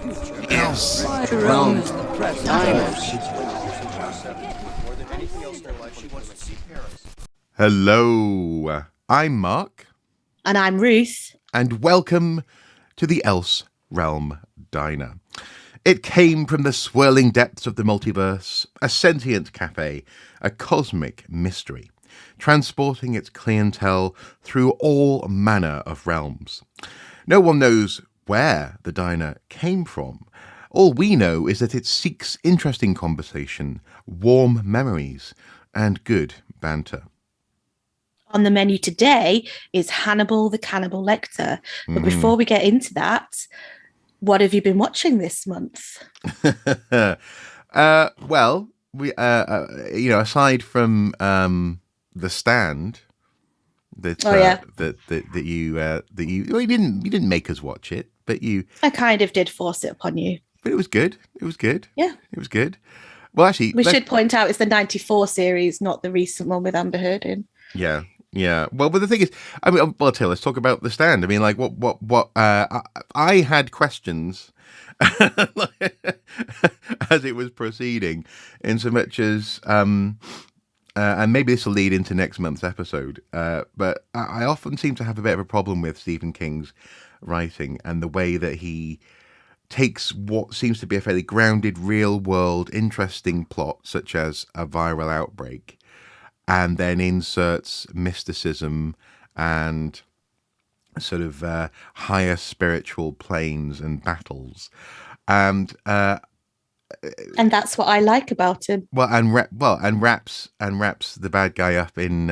Else Realm realms Hello, I'm Mark, And I'm Ruth. and welcome to the Else Realm Diner. It came from the swirling depths of the multiverse, a sentient cafe, a cosmic mystery, transporting its clientele through all manner of realms. No one knows where the diner came from. All we know is that it seeks interesting conversation, warm memories, and good banter. On the menu today is Hannibal the Cannibal Lecter. But before we get into that, what have you been watching this month? Well, we aside from the stand that you didn't make us watch it, but I kind of did force it upon you. but it was good. It was good. Yeah. It was good. Well, actually, We should point out it's the 94 series, not the recent one with Amber Heard in. Yeah. Yeah. Well, but the thing is, I mean, well, Till, let's talk about the stand. I mean, like, what? I had questions as it was proceeding, in so much as, and maybe this will lead into next month's episode. But I often seem to have a bit of a problem with Stephen King's writing and the way that he takes what seems to be a fairly grounded, real world, interesting plot, such as a viral outbreak, and then inserts mysticism and sort of higher spiritual planes and battles, and that's what I like about him. and wraps the bad guy up in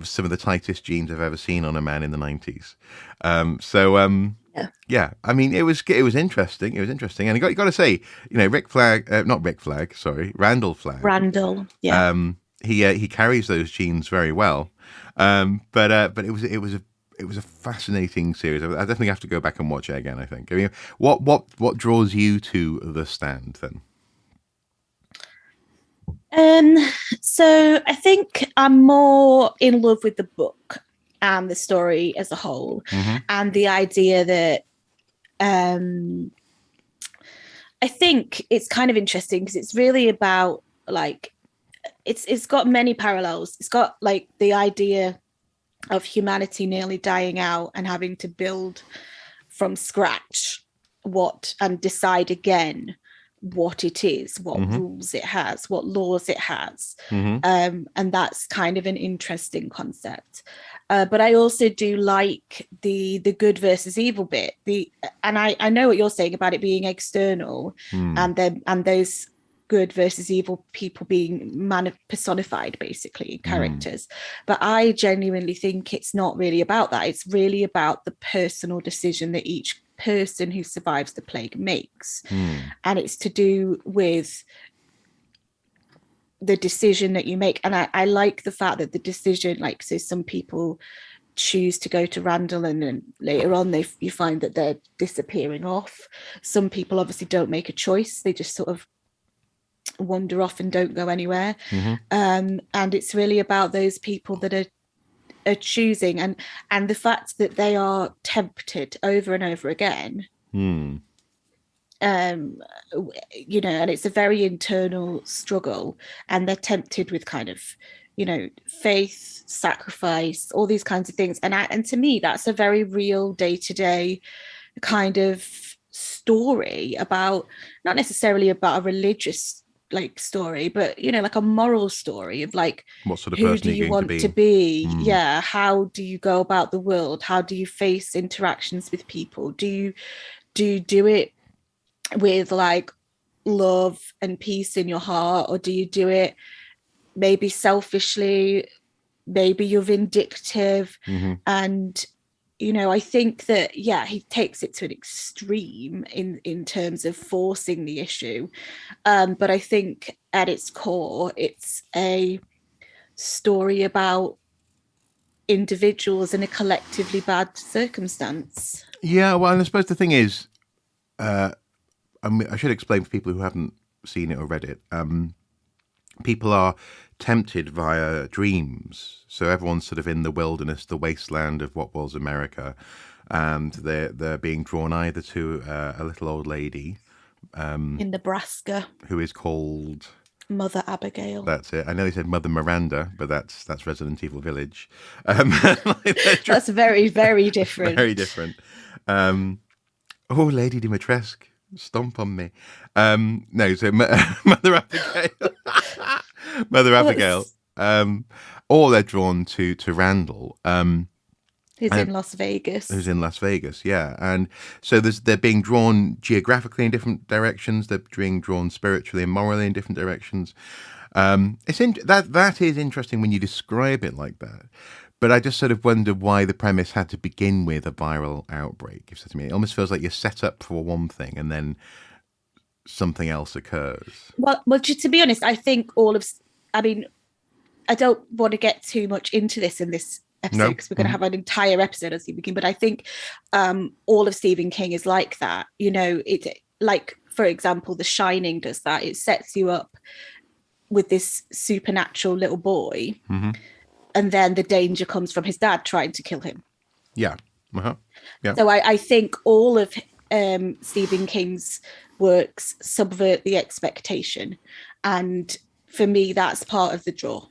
some of the tightest jeans I've ever seen on a man in the 90s. Yeah. I mean, it was interesting. It was interesting, and you got to say, Randall Flagg. Randall, yeah. He carries those genes very well, but it was a fascinating series. I definitely have to go back and watch it again. I think. I mean, what draws you to The Stand then? So I think I'm more in love with the book and the story as a whole, and the idea that I think it's kind of interesting because it's really about like it's got many parallels. It's got like the idea of humanity nearly dying out and having to build from scratch and decide again what it is, what rules it has, what laws it has. And that's kind of an interesting concept. But I also do like the good versus evil bit. And I know what you're saying about it being external, and those good versus evil people being personified, basically characters. But I genuinely think it's not really about that. It's really about the personal decision that each person who survives the plague makes, and it's to do with the decision that you make. And I like the fact that the decision, like, so some people choose to go to Randall, and then later on you find that they're disappearing off. Some people obviously don't make a choice, they just sort of wander off and don't go anywhere. And it's really about those people that are choosing, and the fact that they are tempted over and over again. And it's a very internal struggle, and they're tempted with kind of, faith, sacrifice, all these kinds of things. And to me, that's a very real day-to-day kind of story about, not necessarily about a religious like story, but like a moral story of like, what sort of who person do you want to be? Yeah, how do you go about the world? How do you face interactions with people? Do you do it with like love and peace in your heart, or do you do it maybe selfishly? Maybe you're vindictive. And I think that, he takes it to an extreme in terms of forcing the issue. But I think at its core, it's a story about individuals in a collectively bad circumstance. Yeah, well, and I suppose the thing is, I should explain for people who haven't seen it or read it. people are tempted via dreams. So everyone's sort of in the wilderness, the wasteland of what was America, and they're being drawn either to a little old lady In Nebraska, who is called. Mother Abigail. That's it. I know they said Mother Miranda, but that's Resident Evil Village. That's very, very different. Very different. Oh, Lady Dimitrescu, stomp on me. No, so Mother Abigail. Mother Abigail. Or they're drawn to Randall. Who's in Las Vegas. Who's in Las Vegas, yeah. And so they're being drawn geographically in different directions. They're being drawn spiritually and morally in different directions. That is interesting when you describe it like that. But I just sort of wonder why the premise had to begin with a viral outbreak. If to me, it almost feels like you're set up for one thing and then something else occurs. Well, to be honest, I think I don't want to get too much into this in this episode because we're going to have an entire episode on Stephen King, but I think all of Stephen King is like that. You know, it like, for example, The Shining does that. It sets you up with this supernatural little boy, and then the danger comes from his dad trying to kill him. Yeah. Yeah. So I think all of Stephen King's works subvert the expectation, and for me, that's part of the draw.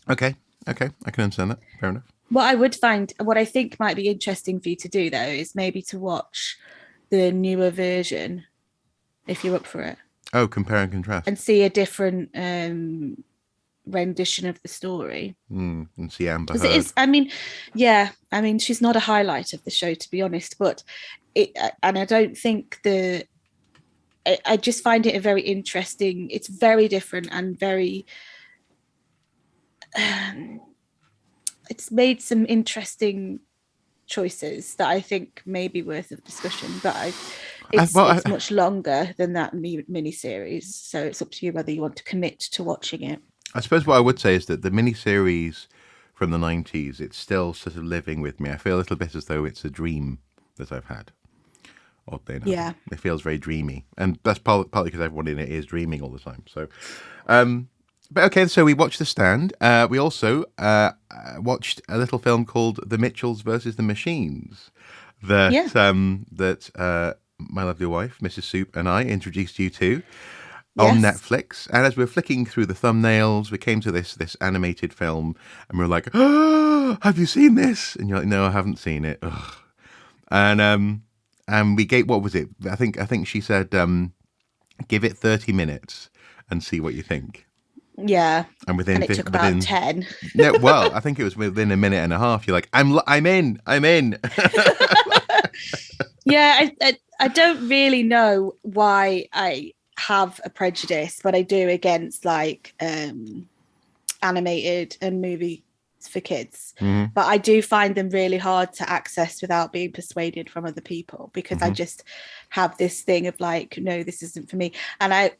Okay, I can understand that. Fair enough. What I think might be interesting for you to do, though, is maybe to watch the newer version, if you're up for it. Oh, compare and contrast. And see a different rendition of the story. And see Amber Heard. Because it is, she's not a highlight of the show, to be honest, but and I don't think I just find it a very interesting, it's very different and very... it's made some interesting choices that I think may be worth of discussion, but it's much longer than that miniseries, so it's up to you whether you want to commit to watching it. I suppose what I would say is that the miniseries from the 90s, it's still sort of living with me. I feel a little bit as though it's a dream that I've had. Oddly enough. Yeah. It feels very dreamy, and that's partly because everyone in it is dreaming all the time. So, but okay, so we watched The Stand. We also watched a little film called The Mitchells versus the Machines that my lovely wife, Mrs. Soup, and I introduced you to on Netflix. And as we were flicking through the thumbnails, we came to this animated film, and we were like, "Oh, have you seen this?" And you're like, "No, I haven't seen it." Ugh. And we gave, what was it? I think she said, give it 30 minutes and see what you think. Yeah. And it took about 10. No, well, I think it was within a minute and a half. You're like, I'm in. Yeah, I don't really know why I have a prejudice, but I do against like animated and movies for kids. But I do find them really hard to access without being persuaded from other people, because I just have this thing of like, no, this isn't for me. And I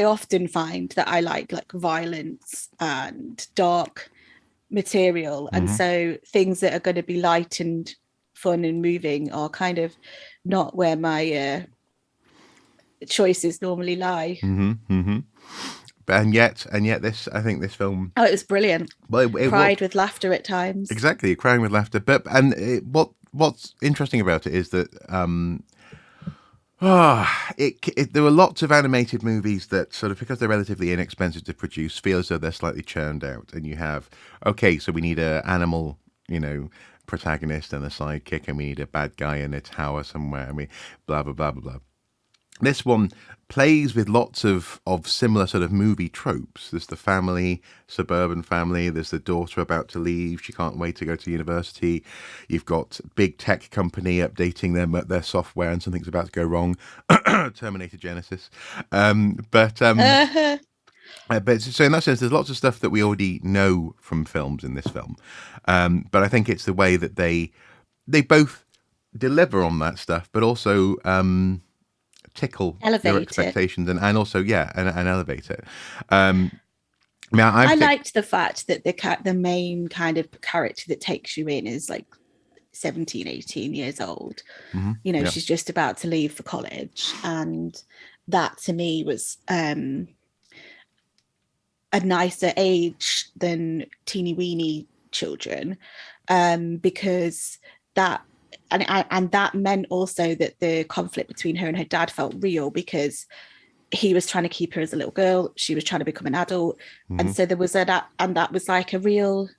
often find that I like violence and dark material, and so things that are going to be light and fun and moving are kind of not where my choices normally lie. And yet this, I think this film... Oh, it was brilliant. Well, it cried with laughter at times. Exactly, crying with laughter. But what's interesting about it is that there were lots of animated movies that sort of, because they're relatively inexpensive to produce, feel as though they're slightly churned out. And you have, okay, so we need an animal, protagonist and a sidekick, and we need a bad guy in a tower somewhere, and we blah, blah, blah, blah, blah. This one plays with lots of similar sort of movie tropes. There's the family, suburban family. There's the daughter about to leave. She can't wait to go to university. You've got big tech company updating their software and something's about to go wrong. Terminator Genesis. But so in that sense, there's lots of stuff that we already know from films in this film. But I think it's the way that they both deliver on that stuff, but also... tickle your expectations and also and elevate it. I liked the fact that the main kind of character that takes you in is like 17, 18 years old. She's just about to leave for college, and that to me was a nicer age than teeny weeny children, because that and that meant also that the conflict between her and her dad felt real, because he was trying to keep her as a little girl, she was trying to become an adult, and Hmm. so there was and that was like a real,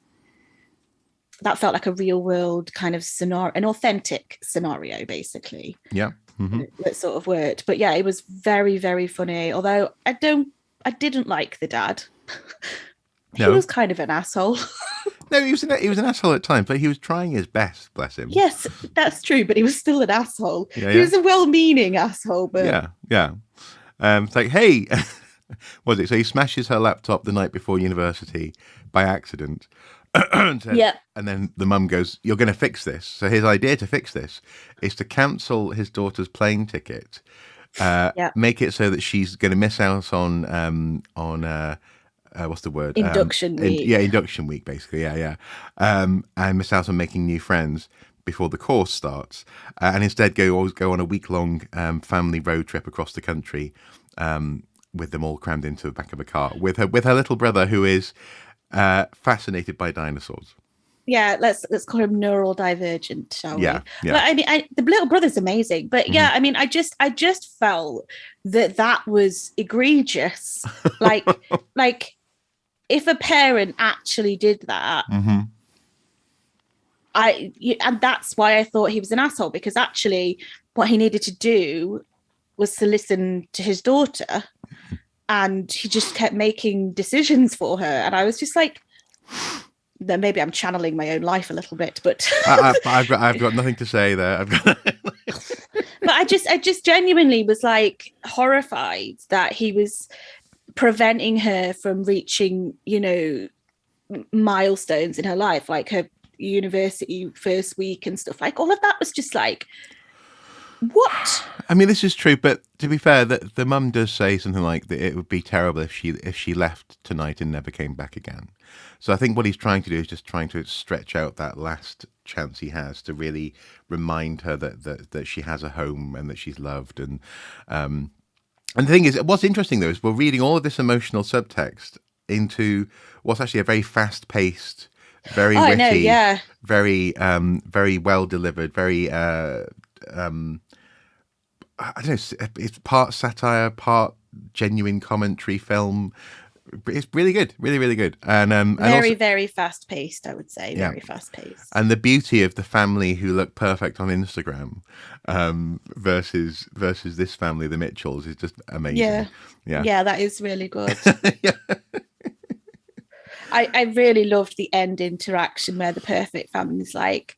that felt like a real world kind of scenario, an authentic scenario, basically. Yeah. Hmm. That sort of worked. But yeah, it was very, very funny. Although I didn't like the dad. He No, was kind of an asshole. no, he was an asshole at times, but he was trying his best. Bless him. Yes, that's true, but he was still an asshole. Yeah, He yeah, was a well-meaning asshole, but yeah, yeah. It's like, hey, was it? So he smashes her laptop the night before university by accident, and says, yeah, and then the mum goes, "You're going to fix this." So his idea to fix this is to cancel his daughter's plane ticket, yeah, make it so that she's going to miss out on what's the word? induction Yeah, week. induction week, basically. Yeah, yeah, and miss out on making new friends before the course starts, and instead go on a week long family road trip across the country, with them all crammed into the back of a car with her little brother who is fascinated by dinosaurs. Yeah, let's call him neural divergent, shall Yeah, we? yeah. But I mean, the little brother's amazing. But Hmm. yeah, I mean, I just felt that that was egregious. Like, like if a parent actually did that, Hmm. and that's why I thought he was an asshole, because actually what he needed to do was to listen to his daughter, and he just kept making decisions for her, and I was just like, then maybe I'm channeling my own life a little bit, but I've got nothing to say there. I've got. but I just genuinely was like horrified that he was preventing her from reaching, milestones in her life, like her university first week and stuff. Like all of that was just like, what? I mean, this is true, but to be fair, the mum does say something like that it would be terrible if she left tonight and never came back again. So I think what he's trying to do is just trying to stretch out that last chance he has to really remind her that she has a home and that she's loved. And the thing is, what's interesting though is we're reading all of this emotional subtext into what's actually a very fast paced, very Oh, I know, witty, yeah. very well delivered, very I don't know. It's part satire, part genuine commentary film. It's really good, really, really good, and also Very, very fast paced, I would say. yeah, Very fast paced. and the beauty of the family who look perfect on Instagram, versus this family, the Mitchells, is just amazing. Yeah. Yeah, Yeah, that is really good. yeah, I really loved the end interaction where the perfect family's like,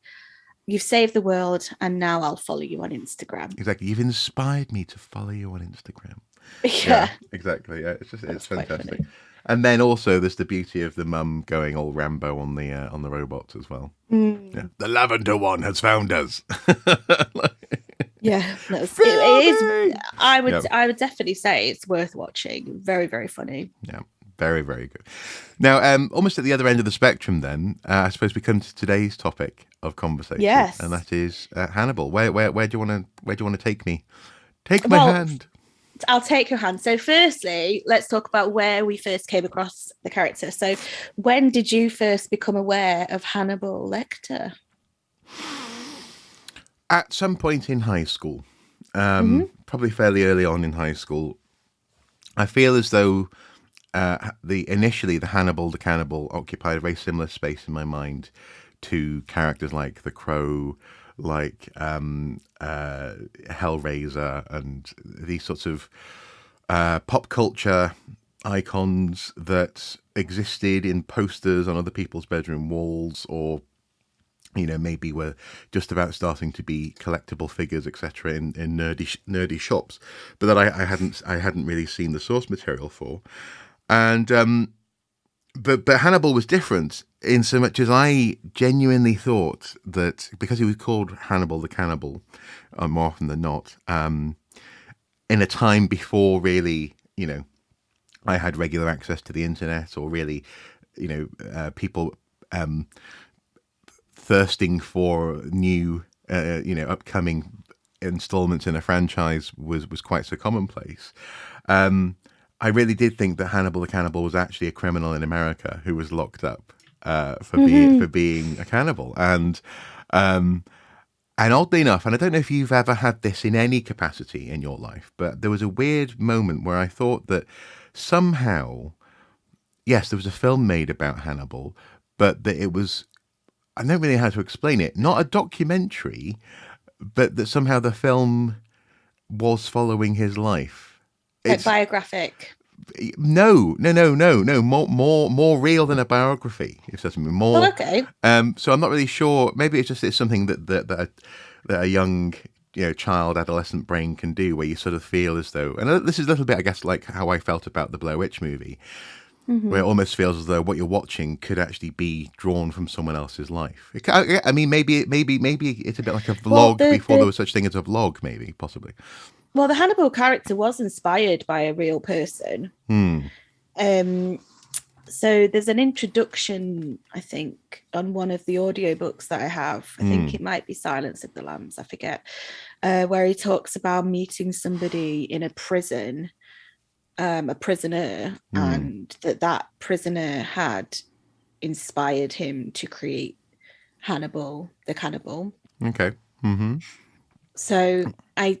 you've saved the world and now I'll follow you on Instagram. exactly. You've inspired me to follow you on Instagram. Yeah, Yeah, exactly. Yeah, it's that's quite fantastic. funny. And then also there's the beauty of the mum going all Rambo on the robots as well. Yeah, Mm, the lavender one has found us. yeah, it is. Filming. Yeah, I would definitely say it's worth watching. Very, very funny. yeah, very, very good. Now, almost at the other end of the spectrum, then I suppose we come to today's topic of conversation, and Yes. that is Hannibal. Where do you want to take me? Take my Well, hand. I'll take your hand. So, firstly, let's talk about where we first came across the character. So, when did you first become aware of Hannibal Lecter? At some point in high school, Hmm. probably fairly early on in high school, I feel as though initially the Hannibal the Cannibal occupied a very similar space in my mind to characters like the Crow, like Hellraiser, and these sorts of pop culture icons that existed in posters on other people's bedroom walls, or maybe were just about starting to be collectible figures, etc., in nerdy shops, but that I hadn't really seen the source material for. And but Hannibal was different in so much as I genuinely thought that because he was called Hannibal the Cannibal, more often than not, in a time before really, I had regular access to the internet, or really, people thirsting for new, upcoming installments in a franchise was quite so commonplace. I really did think that Hannibal the Cannibal was actually a criminal in America who was locked up for being a cannibal, and oddly enough, and I don't know if you've ever had this in any capacity in your life, but there was a weird moment where I thought that somehow, yes, there was a film made about Hannibal, but that it was, I don't really know how to explain it, not a documentary, but that somehow the film was following his life. Like It's biographic. no, more real than a biography. If that's Oh, more, okay. so I'm not really sure. Maybe it's something that a young child adolescent brain can do, where you sort of feel as though, and this is a little bit, I guess, like how I felt about the Blair Witch movie, where it almost feels as though what you're watching could actually be drawn from someone else's life. I mean, maybe it's a bit like a Well, vlog before there was such thing as a vlog, maybe possibly. the Hannibal character was inspired by a real person. Um, so there's an introduction, I think, on one of the audiobooks that I have. I think it might be Silence of the Lambs, I forget, where he talks about meeting somebody in a prison, a prisoner, and that prisoner had inspired him to create Hannibal the Cannibal. Okay. So I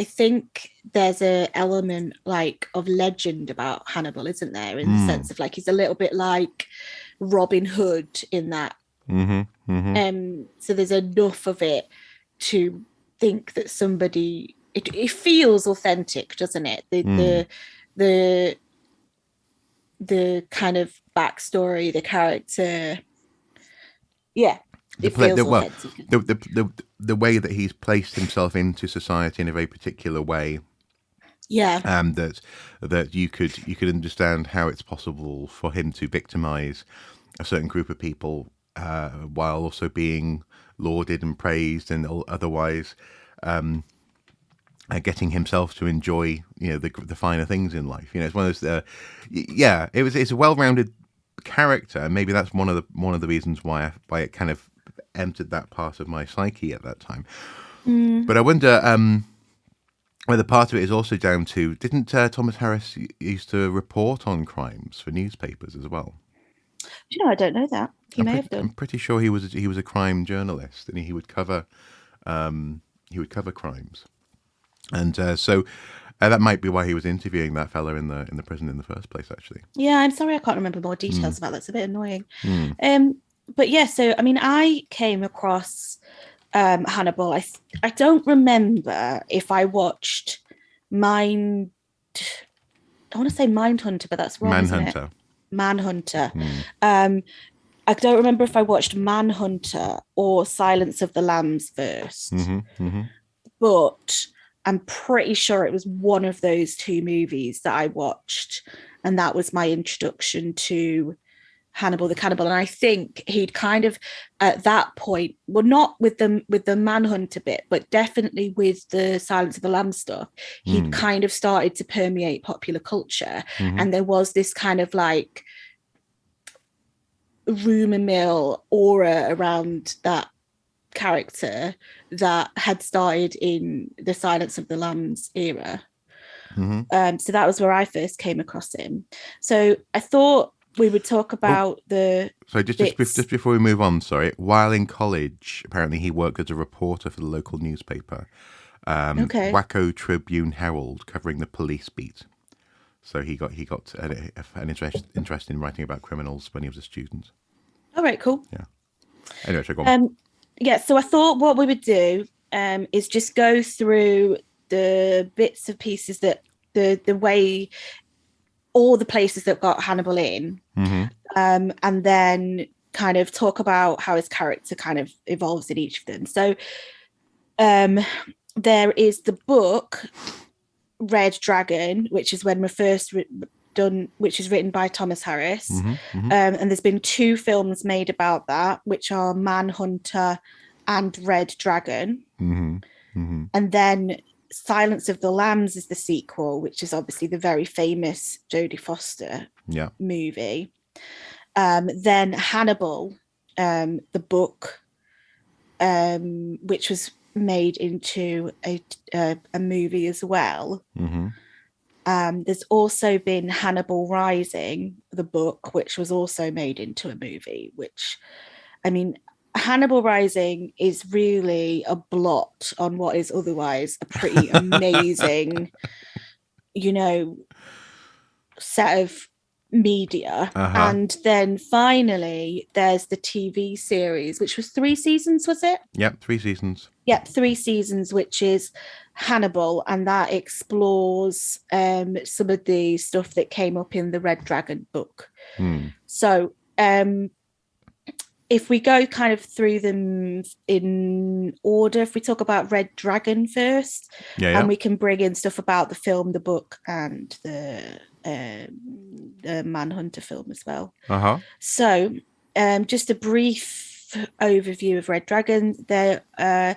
think there's a element like of legend about Hannibal, isn't there? In the sense of like he's a little bit like Robin Hood in that. So there's enough of it to think that somebody it feels authentic, doesn't it? The kind of backstory, the character, yeah, it feels authentic. The way that he's placed himself into society in a very particular way, Yeah, that you could understand how it's possible for him to victimize a certain group of people while also being lauded and praised and otherwise getting himself to enjoy the finer things in life. It's one of those. It's a well-rounded character, and maybe that's one of the reasons why it kind of entered that part of my psyche at that time. But I wonder whether part of it is also down to, didn't Thomas Harris used to report on crimes for newspapers as well? I don't know that. He may have done. I'm pretty sure he was a crime journalist, and he would cover crimes, and so that might be why he was interviewing that fella in the prison in the first place. Actually, yeah, I'm sorry I can't remember more details about that. It's a bit annoying. But yeah, so I mean, I came across Hannibal. I don't remember if I watched I want to say Mindhunter, but that's wrong, isn't it? Manhunter. I don't remember if I watched Manhunter or Silence of the Lambs first, but I'm pretty sure it was one of those two movies that I watched, and that was my introduction to Hannibal the Cannibal. And I think he'd kind of at that point, well, not with the Manhunter bit, but definitely with the Silence of the Lambs stuff, he'd kind of started to permeate popular culture, and there was this kind of like rumor mill aura around that character that had started in the Silence of the Lambs era. So that was where I first came across him. So I thought we would talk about So just before we move on, sorry. While in college, apparently he worked as a reporter for the local newspaper, Waco Tribune Herald, covering the police beat. So he got an interest in writing about criminals when he was a student. All right, cool. Yeah. Anyway, so go on. So I thought what we would do is just go through the bits and pieces that the way all the places that got Hannibal in, and then kind of talk about how his character kind of evolves in each of them. So there is the book Red Dragon, which is when we're first done, which is written by Thomas Harris. And there's been two films made about that, which are Manhunter and Red Dragon. And then Silence of the Lambs is the sequel, which is obviously the very famous Jodie Foster movie. Then Hannibal, the book, which was made into a movie as well. Mm-hmm. There's also been Hannibal Rising, the book, which was also made into a movie, which, I mean, Hannibal Rising is really a blot on what is otherwise a pretty amazing, you know, set of media. Uh-huh. And then finally, there's the TV series, which was 3 seasons, was it? Yep, 3 seasons. Yep, 3 seasons, which is Hannibal, and that explores some of the stuff that came up in the Red Dragon book. So if we go kind of through them in order, if we talk about Red Dragon first, Yeah, and we can bring in stuff about the film, the book, and the Manhunter film as well. Uh-huh. So just a brief overview of Red Dragon. They are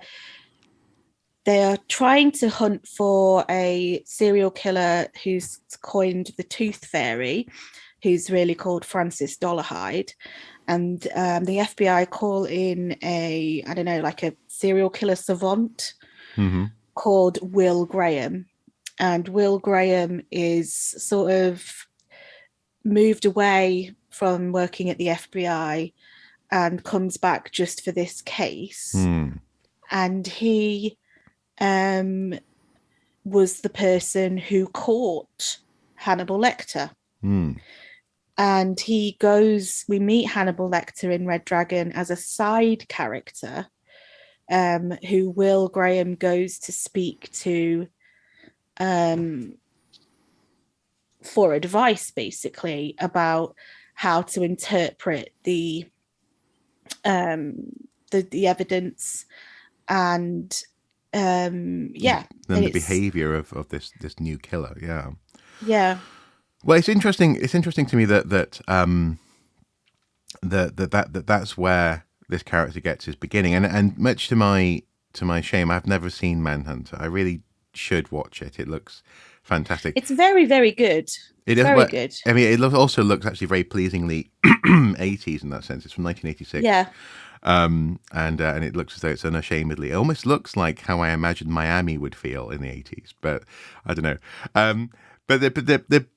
trying to hunt for a serial killer who's coined the Tooth Fairy, who's really called Francis Dollarhide. And the FBI call in I don't know, like a serial killer savant called Will Graham. And Will Graham is sort of moved away from working at the FBI and comes back just for this case. And he was the person who caught Hannibal Lecter. And we meet Hannibal Lecter in Red Dragon as a side character who Will Graham goes to speak to for advice, basically, about how to interpret the evidence and and the behavior of this new killer. Yeah. Well, it's interesting. It's interesting to me that's where this character gets his beginning, and much to my shame, I've never seen Manhunter. I really should watch it. It looks fantastic. It's very, very good. It is very good. I mean, it also looks actually very pleasingly 80s in that sense. It's from 1986. Yeah. And it looks as though it's unashamedly. It almost looks like how I imagined Miami would feel in the 80s, but I don't know. But the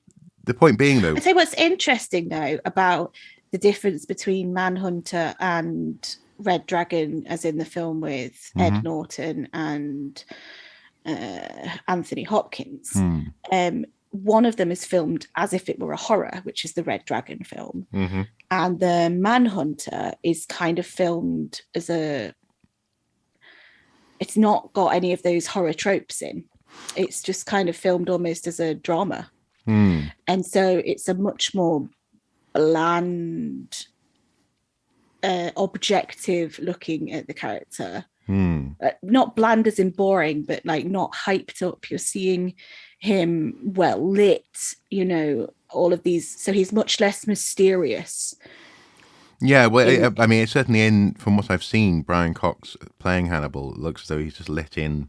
point being, though, I'd say what's interesting though about the difference between Manhunter and Red Dragon, as in the film with Ed Norton and Anthony Hopkins. One of them is filmed as if it were a horror, which is the Red Dragon film. And the Manhunter is kind of filmed as it's not got any of those horror tropes in. It's just kind of filmed almost as a drama. And so it's a much more bland, objective looking at the character. Not bland as in boring, but like not hyped up. You're seeing him well lit, all of these. So he's much less mysterious. Yeah, well, I mean, it's certainly from what I've seen, Brian Cox playing Hannibal, it looks as though he's just lit in,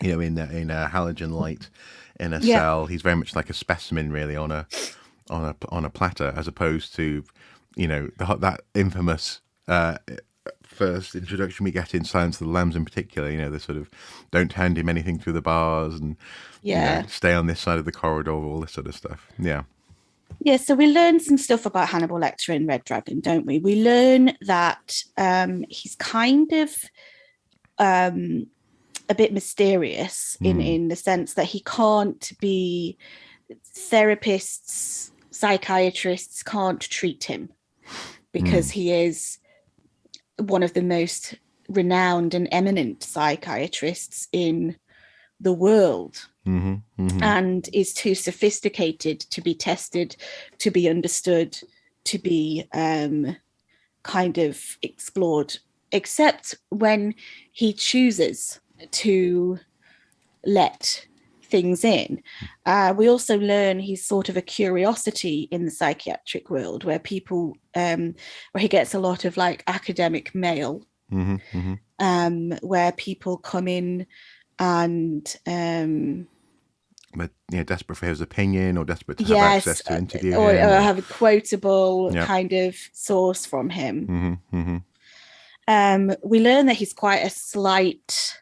in a halogen light in a cell. He's very much like a specimen, really, on a platter, as opposed to, that infamous first introduction we get in Silence of the Lambs in particular. The sort of don't hand him anything through the bars and stay on this side of the corridor, all this sort of stuff. Yeah, so we learn some stuff about Hannibal Lecter in Red Dragon, don't we? We learn that he's kind of a bit mysterious in the sense that he can't be, therapists, psychiatrists can't treat him because he is one of the most renowned and eminent psychiatrists in the world. And is too sophisticated to be tested, to be understood, to be kind of explored, except when he chooses to let things in. We also learn he's sort of a curiosity in the psychiatric world, where people, where he gets a lot of like academic mail, where people come in and but desperate for his opinion, or desperate to have access to interview him, or have a quotable kind of source from him. We learn that he's quite a slight,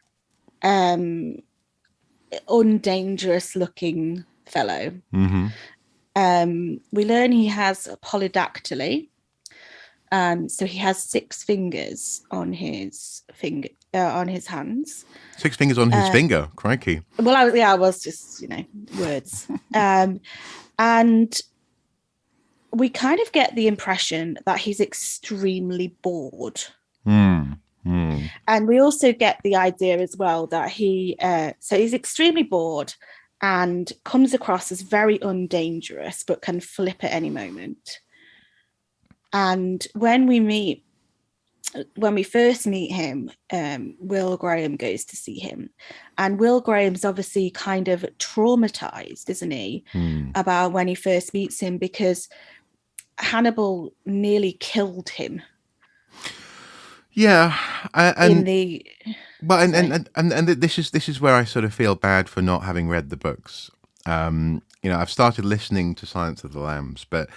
undangerous looking fellow. Mm-hmm. We learn he has polydactyly. So he has 6 fingers on his hands. 6 fingers on his finger, crikey. Well, I was just, words. And we kind of get the impression that he's extremely bored. And we also get the idea as well that so he's extremely bored and comes across as very undangerous, but can flip at any moment. And when we first meet him, Will Graham goes to see him, and Will Graham's obviously kind of traumatized, isn't he, about when he first meets him, because Hannibal nearly killed him. Yeah, and this is where I sort of feel bad for not having read the books. I've started listening to Silence of the Lambs, but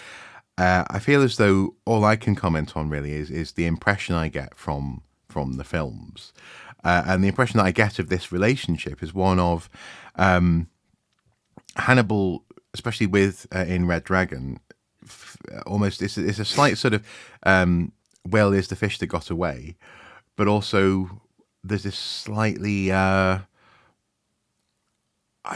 I feel as though all I can comment on really is the impression I get from the films, and the impression that I get of this relationship is one of Hannibal, especially with in Red Dragon. Almost it's a slight sort of Will is the fish that got away, but also there's this slightly I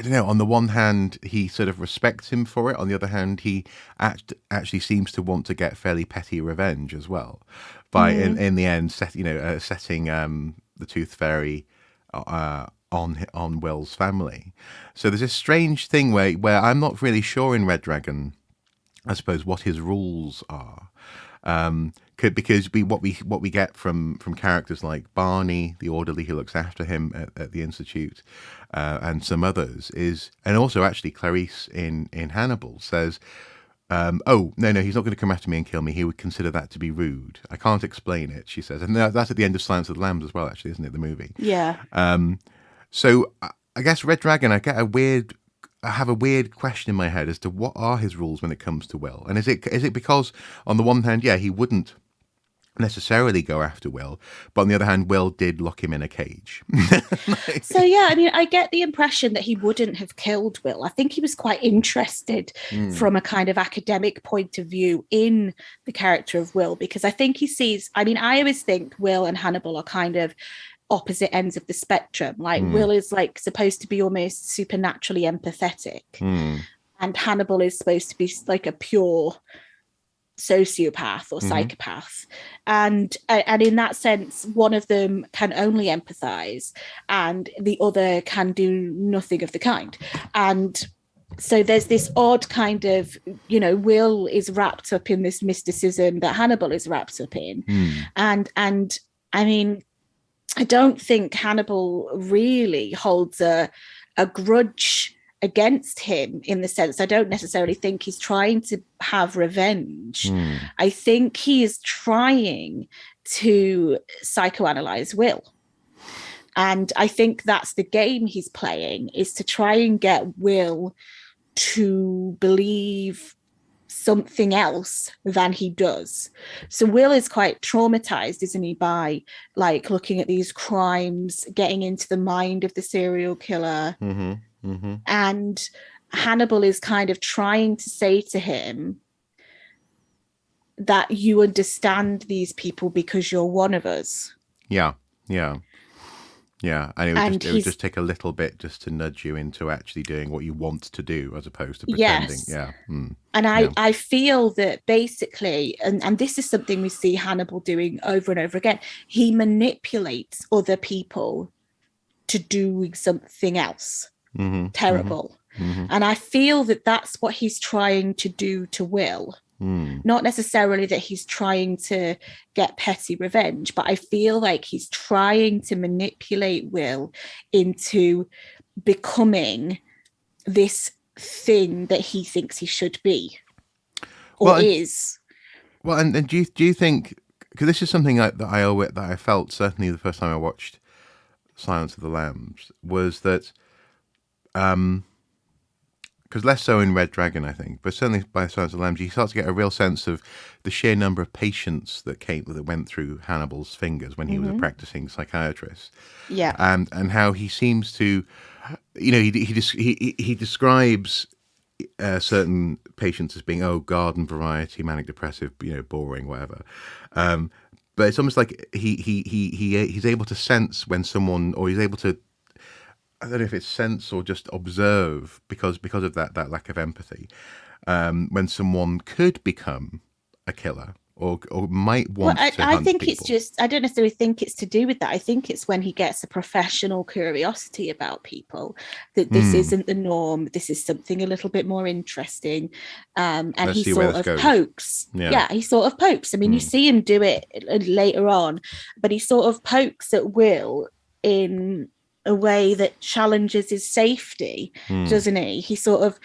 don't know, on the one hand he sort of respects him for it, on the other hand he actually seems to want to get fairly petty revenge as well by in the end setting the Tooth Fairy on Will's family. So there's this strange thing where I'm not really sure in Red Dragon, I suppose, what his rules are, because what we get from characters like Barney, the orderly who looks after him at the Institute, and some others and also actually Clarice in Hannibal says, oh no, he's not going to come after me and kill me. He would consider that to be rude. I can't explain it, she says, and that's at the end of Silence of the Lambs as well, actually, isn't it? The movie. Yeah. So I guess Red Dragon, I have a weird question in my head as to what are his rules when it comes to Will, and is it because on the one hand, he wouldn't necessarily go after Will, but on the other hand, Will did lock him in a cage. So I get the impression that he wouldn't have killed Will. I think he was quite interested from a kind of academic point of view in the character of Will, because I think he sees, I always think Will and Hannibal are kind of opposite ends of the spectrum. Like Will is like supposed to be almost supernaturally empathetic, and Hannibal is supposed to be like a pure sociopath or psychopath, and in that sense one of them can only empathize and the other can do nothing of the kind. And so there's this odd kind of, Will is wrapped up in this mysticism that Hannibal is wrapped up in, and I don't think Hannibal really holds a grudge against him, in the sense I don't necessarily think he's trying to have revenge. I think he is trying to psychoanalyze Will, and I think that's the game he's playing, is to try and get Will to believe something else than he does. So Will is quite traumatized, isn't he, by like looking at these crimes, getting into the mind of the serial killer. And Hannibal is kind of trying to say to him that you understand these people because you're one of us. Yeah. And it would just take a little bit just to nudge you into actually doing what you want to do, as opposed to pretending. Yes. Yeah. And I feel that basically, and this is something we see Hannibal doing over and over again, he manipulates other people to do something else terrible. And I feel that that's what he's trying to do to Will. Not necessarily that he's trying to get petty revenge, but I feel like he's trying to manipulate Will into becoming this thing that he thinks he should be or is. Well, and do you think, because this is something that I felt certainly the first time I watched Silence of the Lambs, was that because less so in Red Dragon, I think, but certainly by Silence of the Lambs, you start to get a real sense of the sheer number of patients that went through Hannibal's fingers when he was a practicing psychiatrist, Yeah. and how he seems to, he describes certain patients as being garden variety, manic depressive, boring, whatever. But it's almost like he's able to sense when someone, or he's able to, I don't know if it's sense or just observe because of that lack of empathy, when someone could become a killer or might want to I hunt think people. it's just, I don't necessarily think it's to do with that. I think it's when he gets a professional curiosity about people, that this isn't the norm. This is something a little bit more interesting. And Let's he see where sort this of goes. pokes. Yeah. He sort of pokes. I mean, you see him do it later on, but he sort of pokes at Will in a way that challenges his safety, doesn't he? He sort of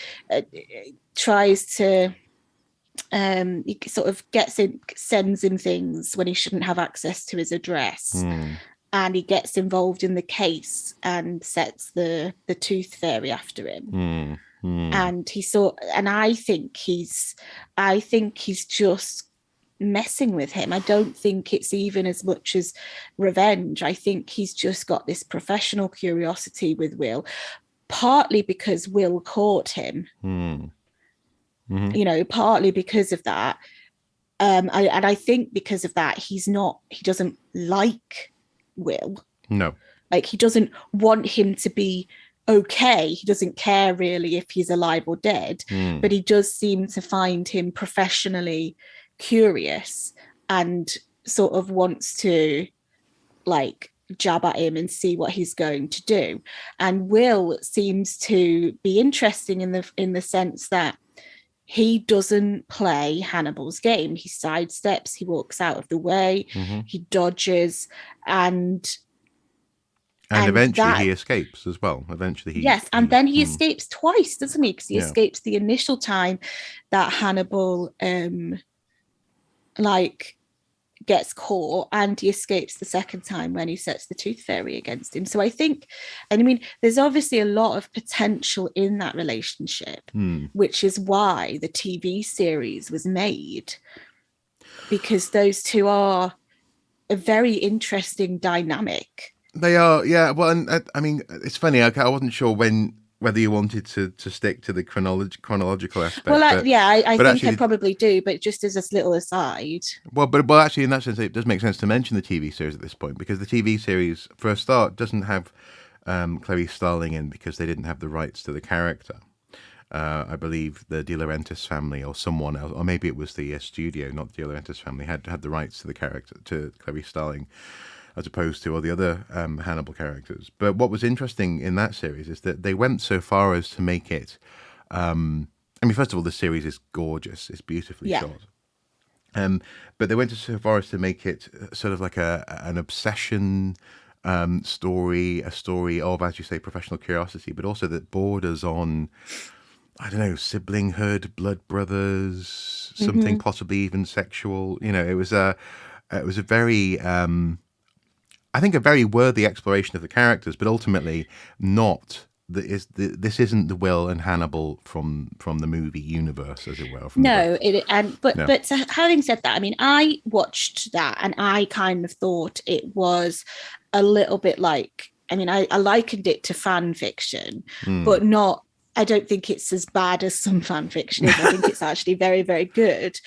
tries to, he sort of sends him things when he shouldn't have access to his address, and he gets involved in the case and sets the tooth fairy after him. And I think he's just messing with him. I don't think it's even as much as revenge. I think he's just got this professional curiosity with Will, partly because Will caught him. Partly because of that. I think because of that, he doesn't like Will. No. Like, he doesn't want him to be okay. He doesn't care really if he's alive or dead, but he does seem to find him professionally curious and sort of wants to like jab at him and see what he's going to do. And Will seems to be interesting in the sense that he doesn't play Hannibal's game. He sidesteps, he walks out of the way, he dodges, and eventually he escapes as well. Eventually then he escapes twice, doesn't he? Because he escapes the initial time that Hannibal gets caught, and he escapes the second time when he sets the tooth fairy against him. So I think, and I mean, there's obviously a lot of potential in that relationship, which is why the TV series was made, because those two are a very interesting dynamic. They are, yeah. Well, and I mean, it's funny. I wasn't sure whether you wanted to stick to the chronological aspect. Well, I think actually, I probably do, but just as a little aside. Well, but actually, in that sense, it does make sense to mention the TV series at this point, because the TV series, for a start, doesn't have Clarice Starling in because they didn't have the rights to the character. I believe the De Laurentiis family or someone else, or maybe it was the studio, not the De Laurentiis family, had the rights to the character, to Clarice Starling, as opposed to all the other Hannibal characters. But what was interesting in that series is that they went so far as to make it, I mean, first of all, the series is gorgeous. It's beautifully shot. But they went so far as to make it sort of like an obsession story, a story of, as you say, professional curiosity, but also that borders on, I don't know, siblinghood, blood brothers, something possibly even sexual. It was a very, I think, a very worthy exploration of the characters, but ultimately not. This isn't the Will and Hannibal from the movie universe, as it were. But having said that, I mean, I watched that and I kind of thought it was a little bit like, I mean, I likened it to fan fiction, but not. I don't think it's as bad as some fan fiction is. I think it's actually very, very good.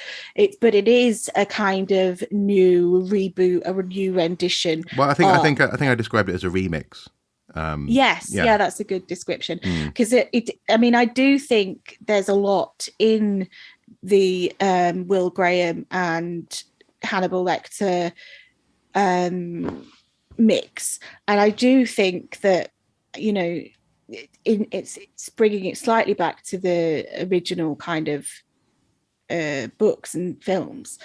But it is a kind of new reboot, a new rendition. Well, I think I described it as a remix. Yes, that's a good description, because I mean, I do think there's a lot in the Will Graham and Hannibal Lecter mix, and I do think that it's bringing it slightly back to the original kind of books and films.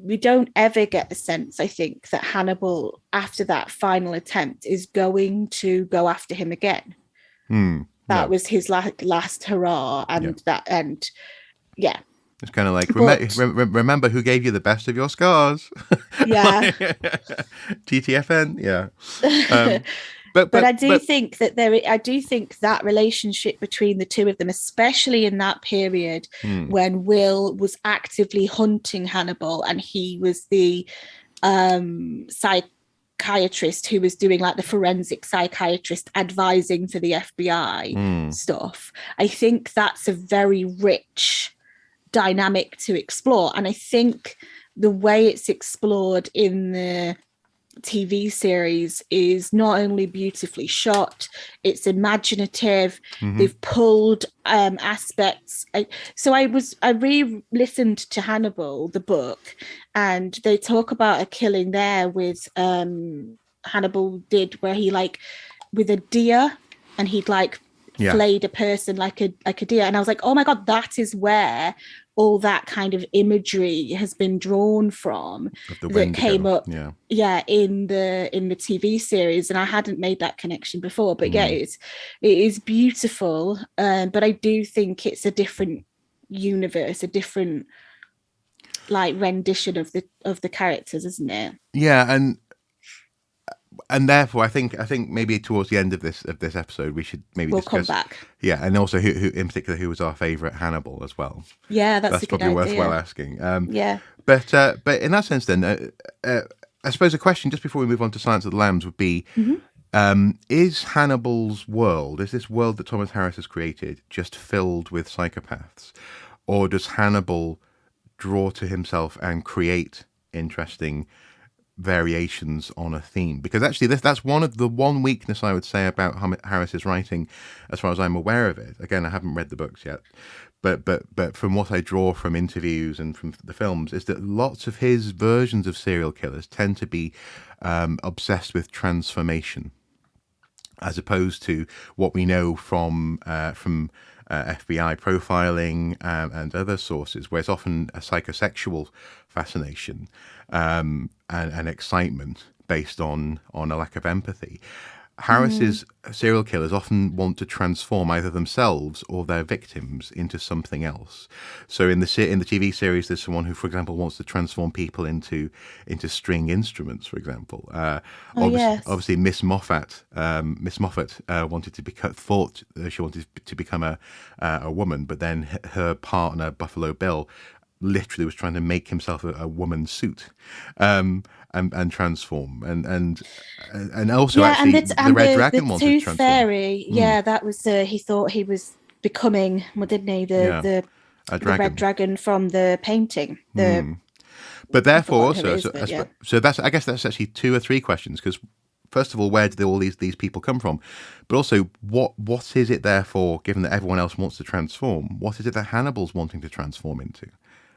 We don't ever get the sense, I think, that Hannibal, after that final attempt, is going to go after him again. That was his last hurrah, and It's kind of like, remember who gave you the best of your scars? Yeah. TTFN, yeah. But I do think that I do think that relationship between the two of them, especially in that period when Will was actively hunting Hannibal and he was the psychiatrist who was doing like the forensic psychiatrist advising for the FBI stuff. I think that's a very rich dynamic to explore. And I think the way it's explored in the TV series is not only beautifully shot, it's imaginative. They've pulled aspects. I re-listened to Hannibal, the book, and they talk about a killing there with Hannibal did where he like with a deer and he'd like flayed a person like a deer. And I was like, oh my God, that is where all that kind of imagery has been drawn from that came up in the TV series. And I hadn't made that connection before, but it is beautiful. But I do think it's a different universe, a different like rendition of the characters, isn't it? Yeah, and therefore, I think maybe towards the end of this episode, we should maybe discuss, come back. Yeah, and also who in particular who was our favourite Hannibal as well. Yeah, that's probably worthwhile asking. But in that sense, then, I suppose a question just before we move on to Silence of the Lambs would be: is Hannibal's world, is this world that Thomas Harris has created, just filled with psychopaths, or does Hannibal draw to himself and create interesting variations on a theme? Because actually that's one weakness I would say about Harris's writing, as far as I'm aware of it. Again, I haven't read the books yet, but from what I draw from interviews and from the films is that lots of his versions of serial killers tend to be obsessed with transformation, as opposed to what we know from FBI profiling and other sources, where it's often a psychosexual fascination and excitement based on a lack of empathy. Harris's serial killers often want to transform either themselves or their victims into something else. So in the TV series, there's someone who, for example, wants to transform people into string instruments, for example. Obviously, Miss Moffat wanted to thought she wanted to become a woman, but then her partner Buffalo Bill literally was trying to make himself a woman's suit and transform and also actually the Red Dragon wanted to transform. The Tooth Fairy, that was he thought he was becoming, didn't he, the Red Dragon from the painting. But therefore also so that's, I guess that's actually 2 or 3 questions, because first of all, where did all these people come from? But also, what is it therefore, given that everyone else wants to transform, what is it that Hannibal's wanting to transform into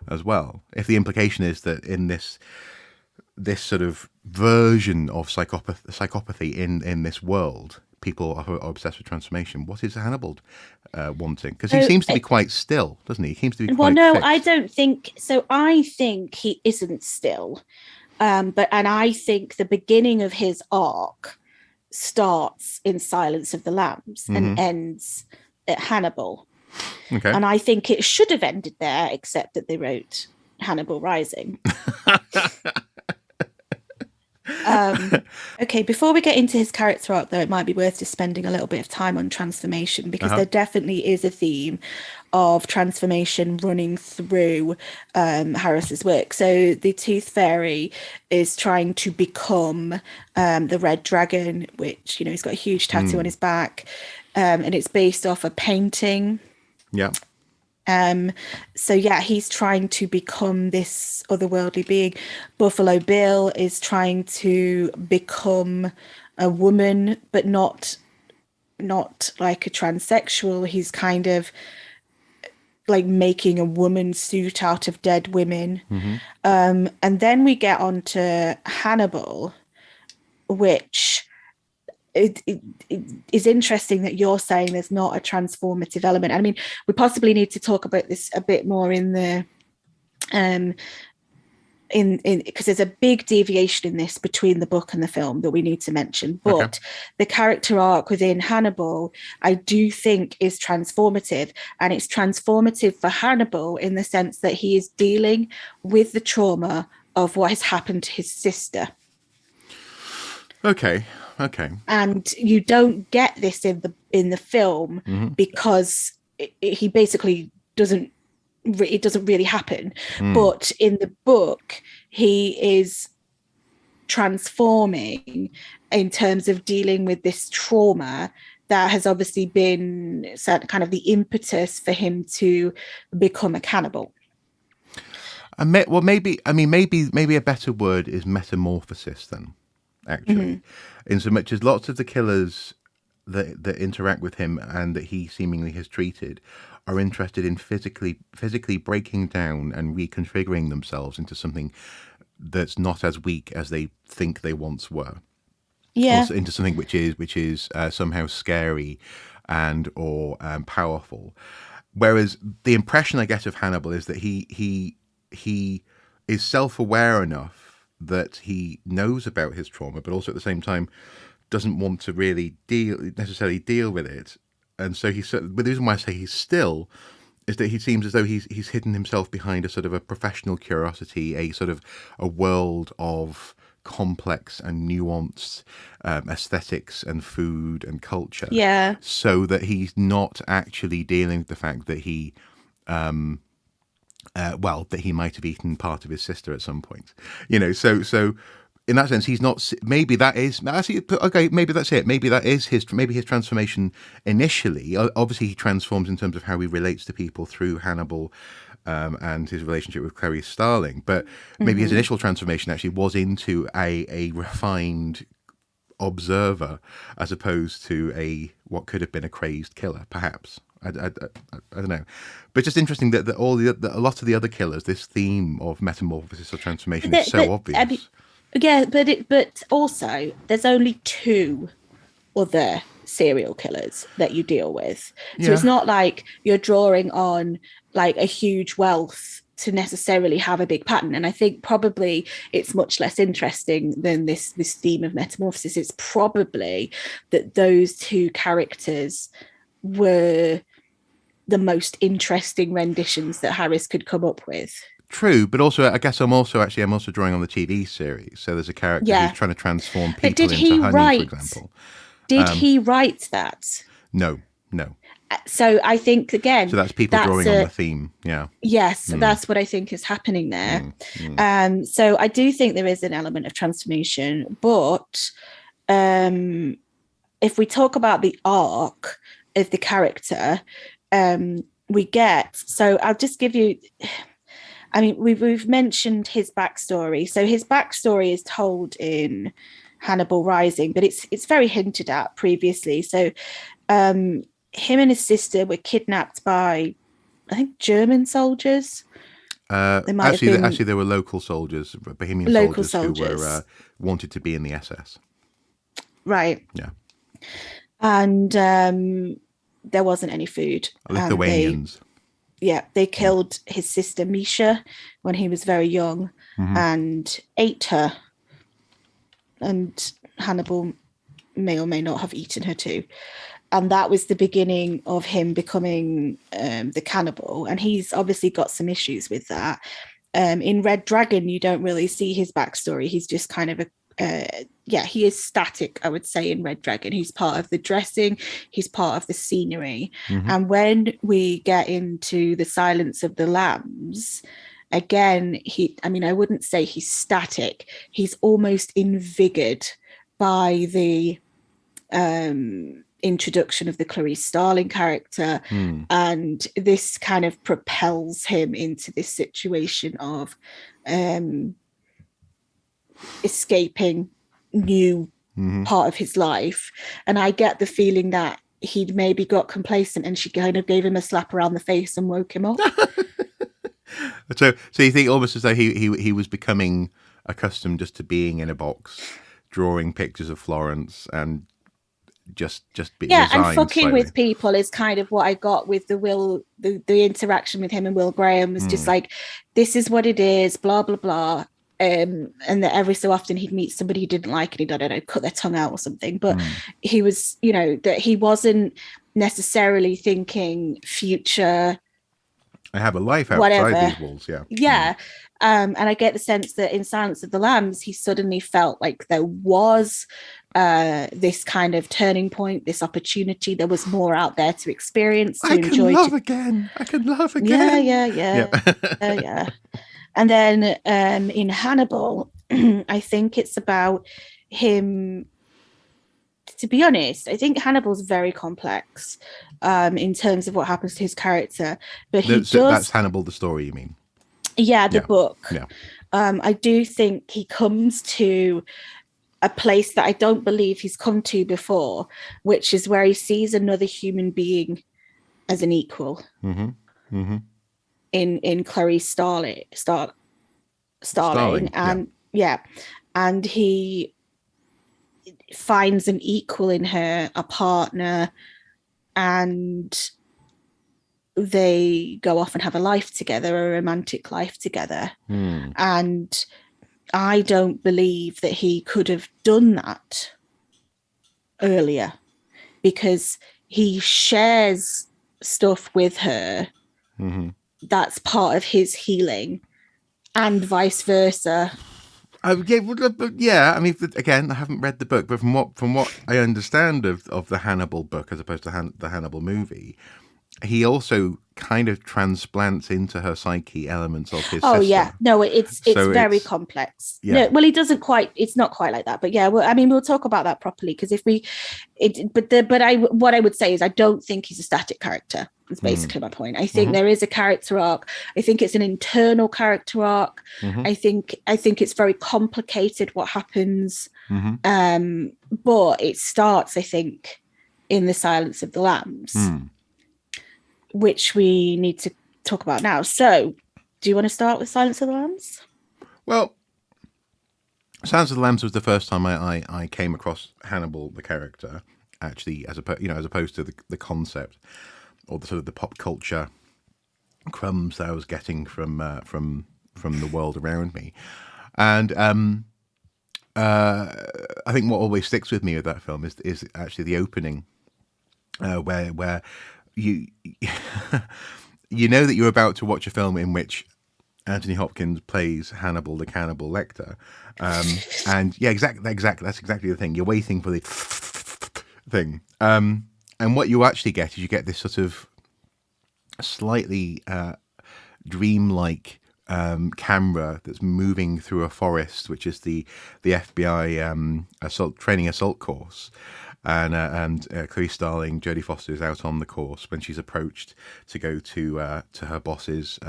as well? If the implication is that in this sort of version of psychopathy in this world, people are obsessed with transformation, what is Hannibal wanting? Because he seems to be quite still, doesn't he? He seems to be quite fixed. I don't think so. I think he isn't still. And I think the beginning of his arc starts in Silence of the Lambs and ends at Hannibal. Okay. And I think it should have ended there, except that they wrote Hannibal Rising. Okay, before we get into his character arc, though, it might be worth just spending a little bit of time on transformation, because there definitely is a theme of transformation running through Harris's work. So the Tooth Fairy is trying to become the Red Dragon, which, he's got a huge tattoo on his back, and it's based off a painting. Yeah. So he's trying to become this otherworldly being. Buffalo Bill is trying to become a woman, but not like a transsexual. He's kind of like making a woman suit out of dead women. And then we get on to Hannibal, which it is interesting that you're saying there's not a transformative element. I mean, we possibly need to talk about this a bit more in the because there's a big deviation in this between the book and the film that we need to mention. But the character arc within Hannibal, I do think, is transformative, and it's transformative for Hannibal in the sense that he is dealing with the trauma of what has happened to his sister. Okay. Okay. and you don't get this in the film Mm-hmm. because he basically doesn't it doesn't really happen. Mm. But in the book, he is transforming in terms of dealing with this trauma that has obviously been kind of the impetus for him to become a cannibal. Well, maybe I mean maybe a better word is metamorphosis then, actually, Mm-hmm. in so much as lots of the killers that interact with him and that he seemingly has treated are interested in physically breaking down and reconfiguring themselves into something that's not as weak as they think they once were, or Yeah. into something which is somehow scary and or powerful. Whereas the impression I get of Hannibal is that he is self-aware enough that he knows about his trauma, but also at the same time doesn't want to really necessarily deal with it. And so but the reason why I say he's still is that he seems as though he's hidden himself behind a sort of a professional curiosity, a sort of a world of complex and nuanced aesthetics and food and culture, Yeah. so that he's not actually dealing with the fact that that he might have eaten part of his sister at some point. So in that sense, he's not. Maybe that is actually okay. Maybe that's it. Maybe that is his transformation initially. Obviously, he transforms in terms of how he relates to people through Hannibal, and his relationship with Clarice Starling. But maybe his Mm-hmm. initial transformation actually was into a refined observer, as opposed to what could have been a crazed killer, perhaps. I don't know, but just interesting that a lot of the other killers, this theme of metamorphosis or transformation is so I mean, obvious. yeah, but also there's only two other serial killers that you deal with. So it's Yeah, not like you're drawing on like a huge wealth to necessarily have a big pattern. And I think probably it's much less interesting than this theme of metamorphosis. It's probably that those two characters were the most interesting renditions that Harris could come up with. true, but also I guess I'm also drawing on the TV series. So there's a character who's Yeah. trying to transform But people into honey, for example. did he write that? No, no. So I think So again, that's people that's drawing on the a theme. Yeah. yes, Mm, that's what I think is happening there. mm, mm. So I do think there is an element of transformation, but um, if we talk about the arc of the character, we get. So I'll just give you. I mean, we've mentioned his backstory. So his backstory is told in Hannibal Rising, but it's very hinted at previously. So him and his sister were kidnapped by, I think, German soldiers. They might have been Actually, there were local soldiers, Bohemian local soldiers, who were soldiers, wanted to be in the SS. right? Yeah, And there wasn't any food, and Lithuanians. they killed his sister Misha when he was very young Mm-hmm. and ate her. And Hannibal may or may not have eaten her too. And that was the beginning of him becoming the cannibal. And he's obviously got some issues with that. In Red Dragon, you don't really see his backstory. He's just kind of he is static, I would say, in Red Dragon. He's part of the dressing, he's part of the scenery. Mm-hmm. And when we get into the Silence of the Lambs, again, I wouldn't say he's static. He's almost invigorated by the introduction of the Clarice Starling character, Mm. and this kind of propels him into this situation of escaping new Mm-hmm. part of his life. And I get the feeling that he'd maybe got complacent and she kind of gave him a slap around the face and woke him up. So you think almost as though he was becoming accustomed just to being in a box, drawing pictures of Florence, and just be Yeah, and resigned fucking slightly. with people is kind of what I got with the interaction with him and Will Graham was just like, this is what it is, blah blah blah. And that every so often he'd meet somebody he didn't like and he'd, I don't know, cut their tongue out or something. But he was, that he wasn't necessarily thinking future, I have a life outside whatever. these walls. Yeah. Yeah. And I get the sense that in Silence of the Lambs, he suddenly felt like there was this kind of turning point, this opportunity. There was more out there to experience, to I enjoy. Can love again. I can love Yeah, again. yeah. And then in Hannibal, I think it's about him. To be honest, I think Hannibal's very complex in terms of what happens to his character, but he So that's does. Hannibal the story, you mean? Yeah, the Yeah. book. Yeah. I do think he comes to a place that I don't believe he's come to before, which is where he sees another human being as an equal. Mm-hmm. Mm-hmm. In Clarice Starling, Starling. Yeah. and yeah, and he finds an equal in her, a partner, and they go off and have a life together, a romantic life together. And I don't believe that he could have done that earlier, because he shares stuff with her that's part of his healing, and vice versa. Yeah. I mean, again, I haven't read the book, but from what I understand of the Hannibal book, as opposed to the Hannibal movie, he also kind of transplants into her psyche elements of his Oh yeah, sister. no, it's So very it's complex. yeah. No, well, he doesn't quite. It's not quite like that, but yeah. Well, I mean, we'll talk about that properly, because if we, but I what I would say is I don't think he's a static character. Is basically my point. I think there is a character arc. I think it's an internal character arc. I think it's very complicated what happens. But it starts, I think, in The Silence of the Lambs, which we need to talk about now. So, do you want to start with Silence of the Lambs? Well, Silence of the Lambs was the first time I came across Hannibal the character, actually, as opposed to the concept or the sort of the pop culture crumbs that I was getting from the world around me. And I think what always sticks with me with that film is actually the opening, where you you know that you're about to watch a film in which Anthony Hopkins plays Hannibal the Cannibal Lecter, and yeah, exactly. That's exactly the thing. You're waiting for the thing, and what you actually get is you get this sort of slightly dreamlike camera that's moving through a forest, which is the FBI assault course. And Clarice Starling, Jodie Foster, is out on the course when she's approached to go to her boss's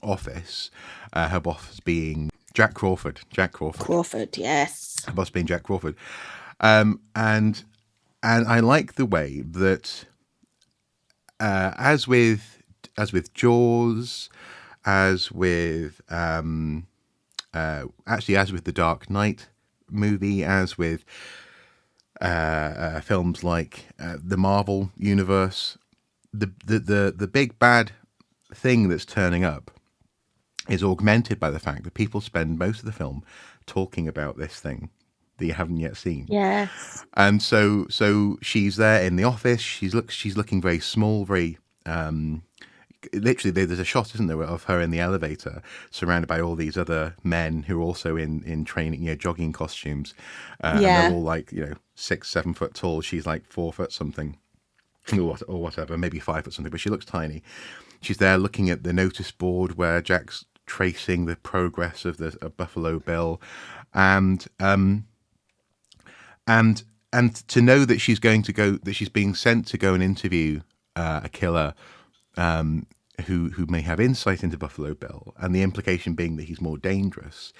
office. Her boss being Jack Crawford. Crawford, yes. Her boss being Jack Crawford. And I like the way that as with Jaws, as with as with the Dark Knight movie, as with films like the Marvel universe, the big bad thing that's turning up is augmented by the fact that people spend most of the film talking about this thing that you haven't yet seen. Yes. And so she's there in the office. She's looking very small, very literally. There's a shot, isn't there, of her in the elevator, surrounded by all these other men who are also in training, jogging costumes, and they're all like 6-7 foot tall. She's like 4 foot something, or whatever, maybe 5 foot something, but she looks tiny. She's there looking at the notice board where Jack's tracing the progress of the Buffalo Bill, and to know that she's being sent to go and interview a killer who may have insight into Buffalo Bill, and the implication being that he's more dangerous,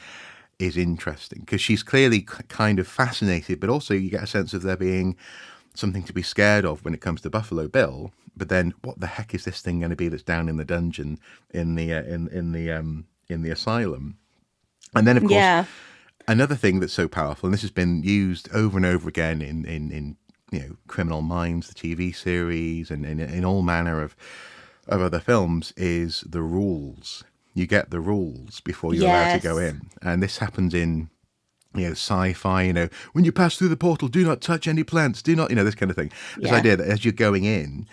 is interesting, because she's clearly kind of fascinated, but also you get a sense of there being something to be scared of when it comes to Buffalo Bill. But then, what the heck is this thing going to be that's down in the dungeon in the asylum? And then, of course, another thing that's so powerful, and this has been used over and over again in Criminal Minds, the TV series, and in all manner of other films, is the rules. You get the rules before you're allowed to go in, and this happens in sci-fi. When you pass through the portal, do not touch any plants. Do not, this kind of thing. This idea that as you're going in,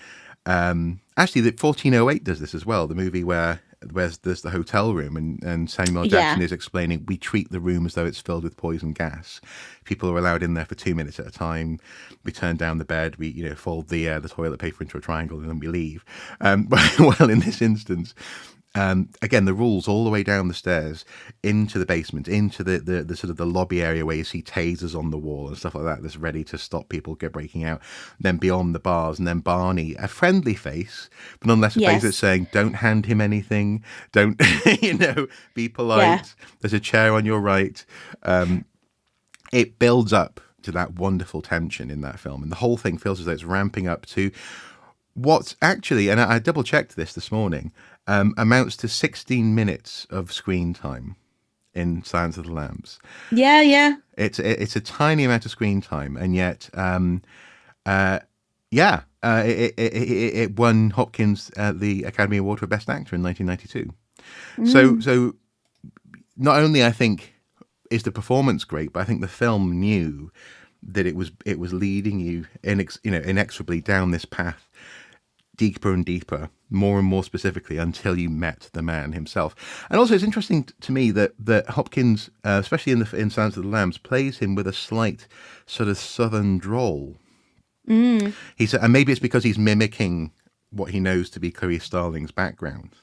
actually, that 1408 does this as well. The movie where where there's the hotel room, and Samuel Jackson Yeah. is explaining, we treat the room as though it's filled with poison gas. People are allowed in there for 2 minutes at a time. We turn down the bed, we fold the toilet paper into a triangle, and then we leave. Well, in this instance, again, the rules all the way down the stairs into the basement, into the sort of the lobby area where you see tasers on the wall and stuff like that that's ready to stop people get breaking out. Then beyond the bars, and then Barney, a friendly face, but nonetheless a face that's Yes. saying, don't hand him anything, don't, be Yeah. polite. There's a chair on your right. It builds up to that wonderful tension in that film, and the whole thing feels as though it's ramping up to what's actually, and I double checked this morning, amounts to 16 minutes of screen time in Silence of the Lambs. Yeah. Yeah. It's a tiny amount of screen time, and yet, it won Hopkins the Academy Award for Best Actor in 1992. So not only I think is the performance great, but I think the film knew that it was leading you inexorably down this path, deeper and deeper, more and more specifically, until you met the man himself. And also, it's interesting to me that Hopkins, especially in Silence of the Lambs, plays him with a slight sort of southern drawl. He's, and maybe it's because he's mimicking what he knows to be Clarice Starling's background.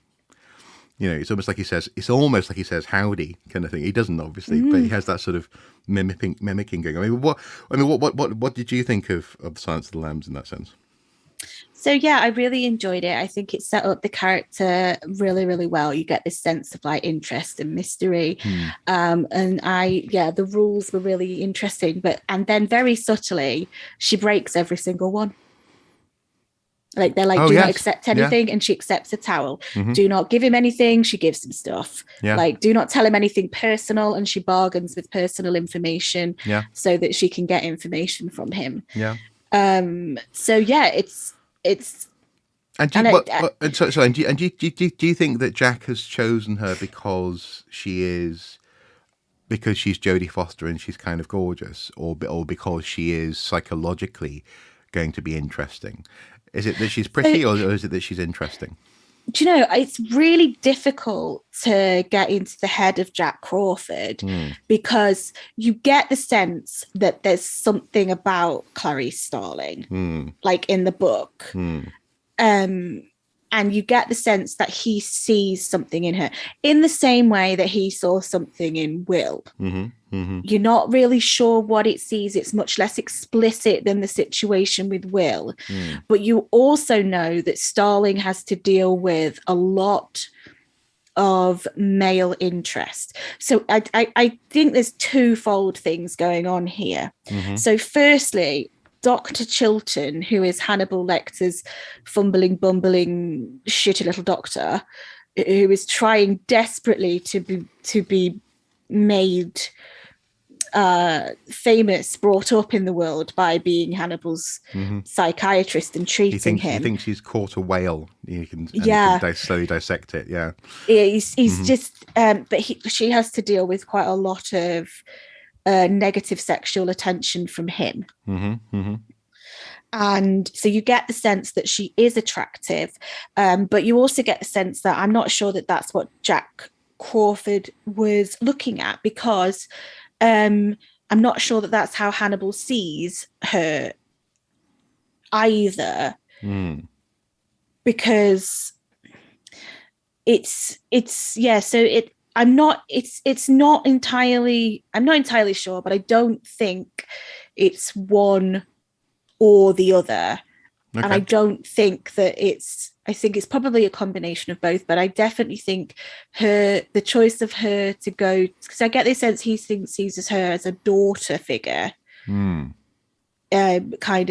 It's almost like he says howdy kind of thing. He doesn't, obviously, but he has that sort of mimicking going. What did you think of Silence of the Lambs in that sense? So yeah, I really enjoyed it. I think it set up the character really, really well. You get this sense of like interest and mystery. And the rules were really interesting. And then very subtly, she breaks every single one. Like they're like, do not accept anything, and she accepts a towel. Do not give him anything, she gives him stuff. Like, do not tell him anything personal, and she bargains with personal information so that she can get information from him. So yeah, it's. And do you think that Jack has chosen her because she's Jodie Foster and she's kind of gorgeous, or because she is psychologically going to be interesting? Is it that she's pretty, or is it that she's interesting? Do you know, it's really difficult to get into the head of Jack Crawford because you get the sense that there's something about Clarice Starling, like in the book. And you get the sense that he sees something in her in the same way that he saw something in Will. You're not really sure what it sees. It's much less explicit than the situation with Will. But you also know that Starling has to deal with a lot of male interest. So I think there's twofold things going on here. So firstly, Dr. Chilton, who is Hannibal Lecter's fumbling, bumbling, shitty little doctor, who is trying desperately to be made famous, brought up in the world by being Hannibal's psychiatrist and treating him. He thinks he's caught a whale. He can slowly dissect it. He's just, but she has to deal with quite a lot of negative sexual attention from him. And so you get the sense that she is attractive, but you also get the sense that I'm not sure that that's what Jack Crawford was looking at, because I'm not sure that that's how Hannibal sees her either, because I'm not entirely sure, but I don't think it's one or the other. Okay. And I don't think that I think it's probably a combination of both, but I definitely think the choice of her to go, because I get the sense he sees her as a daughter figure, kind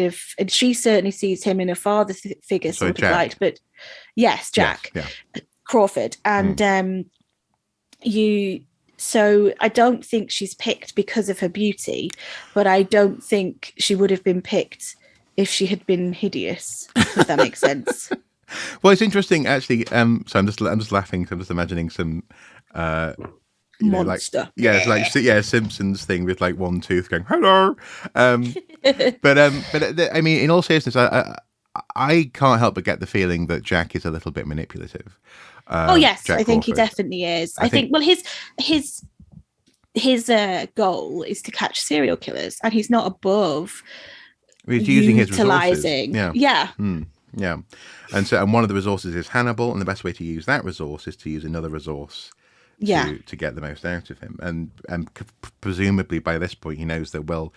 of, and she certainly sees him in a father figure, sort of like, but yes, Jack Crawford. And so I don't think she's picked because of her beauty, but I don't think she would have been picked if she had been hideous, if that makes sense. Well, it's interesting, actually. So I'm just laughing. I'm just imagining some monster. Simpsons thing with like one tooth going hello. But I mean, in all seriousness, I can't help but get the feeling that Jack is a little bit manipulative. Oh yes, Jack I think he Crawford. definitely is. I I think think well his goal is to catch serial killers, and he's not above he's using his resources. utilizing. Yeah. Yeah, Yeah. And one of the resources is Hannibal, and the best way to use that resource is to use another resource yeah, to get the most out of him. And presumably by this point he knows that Will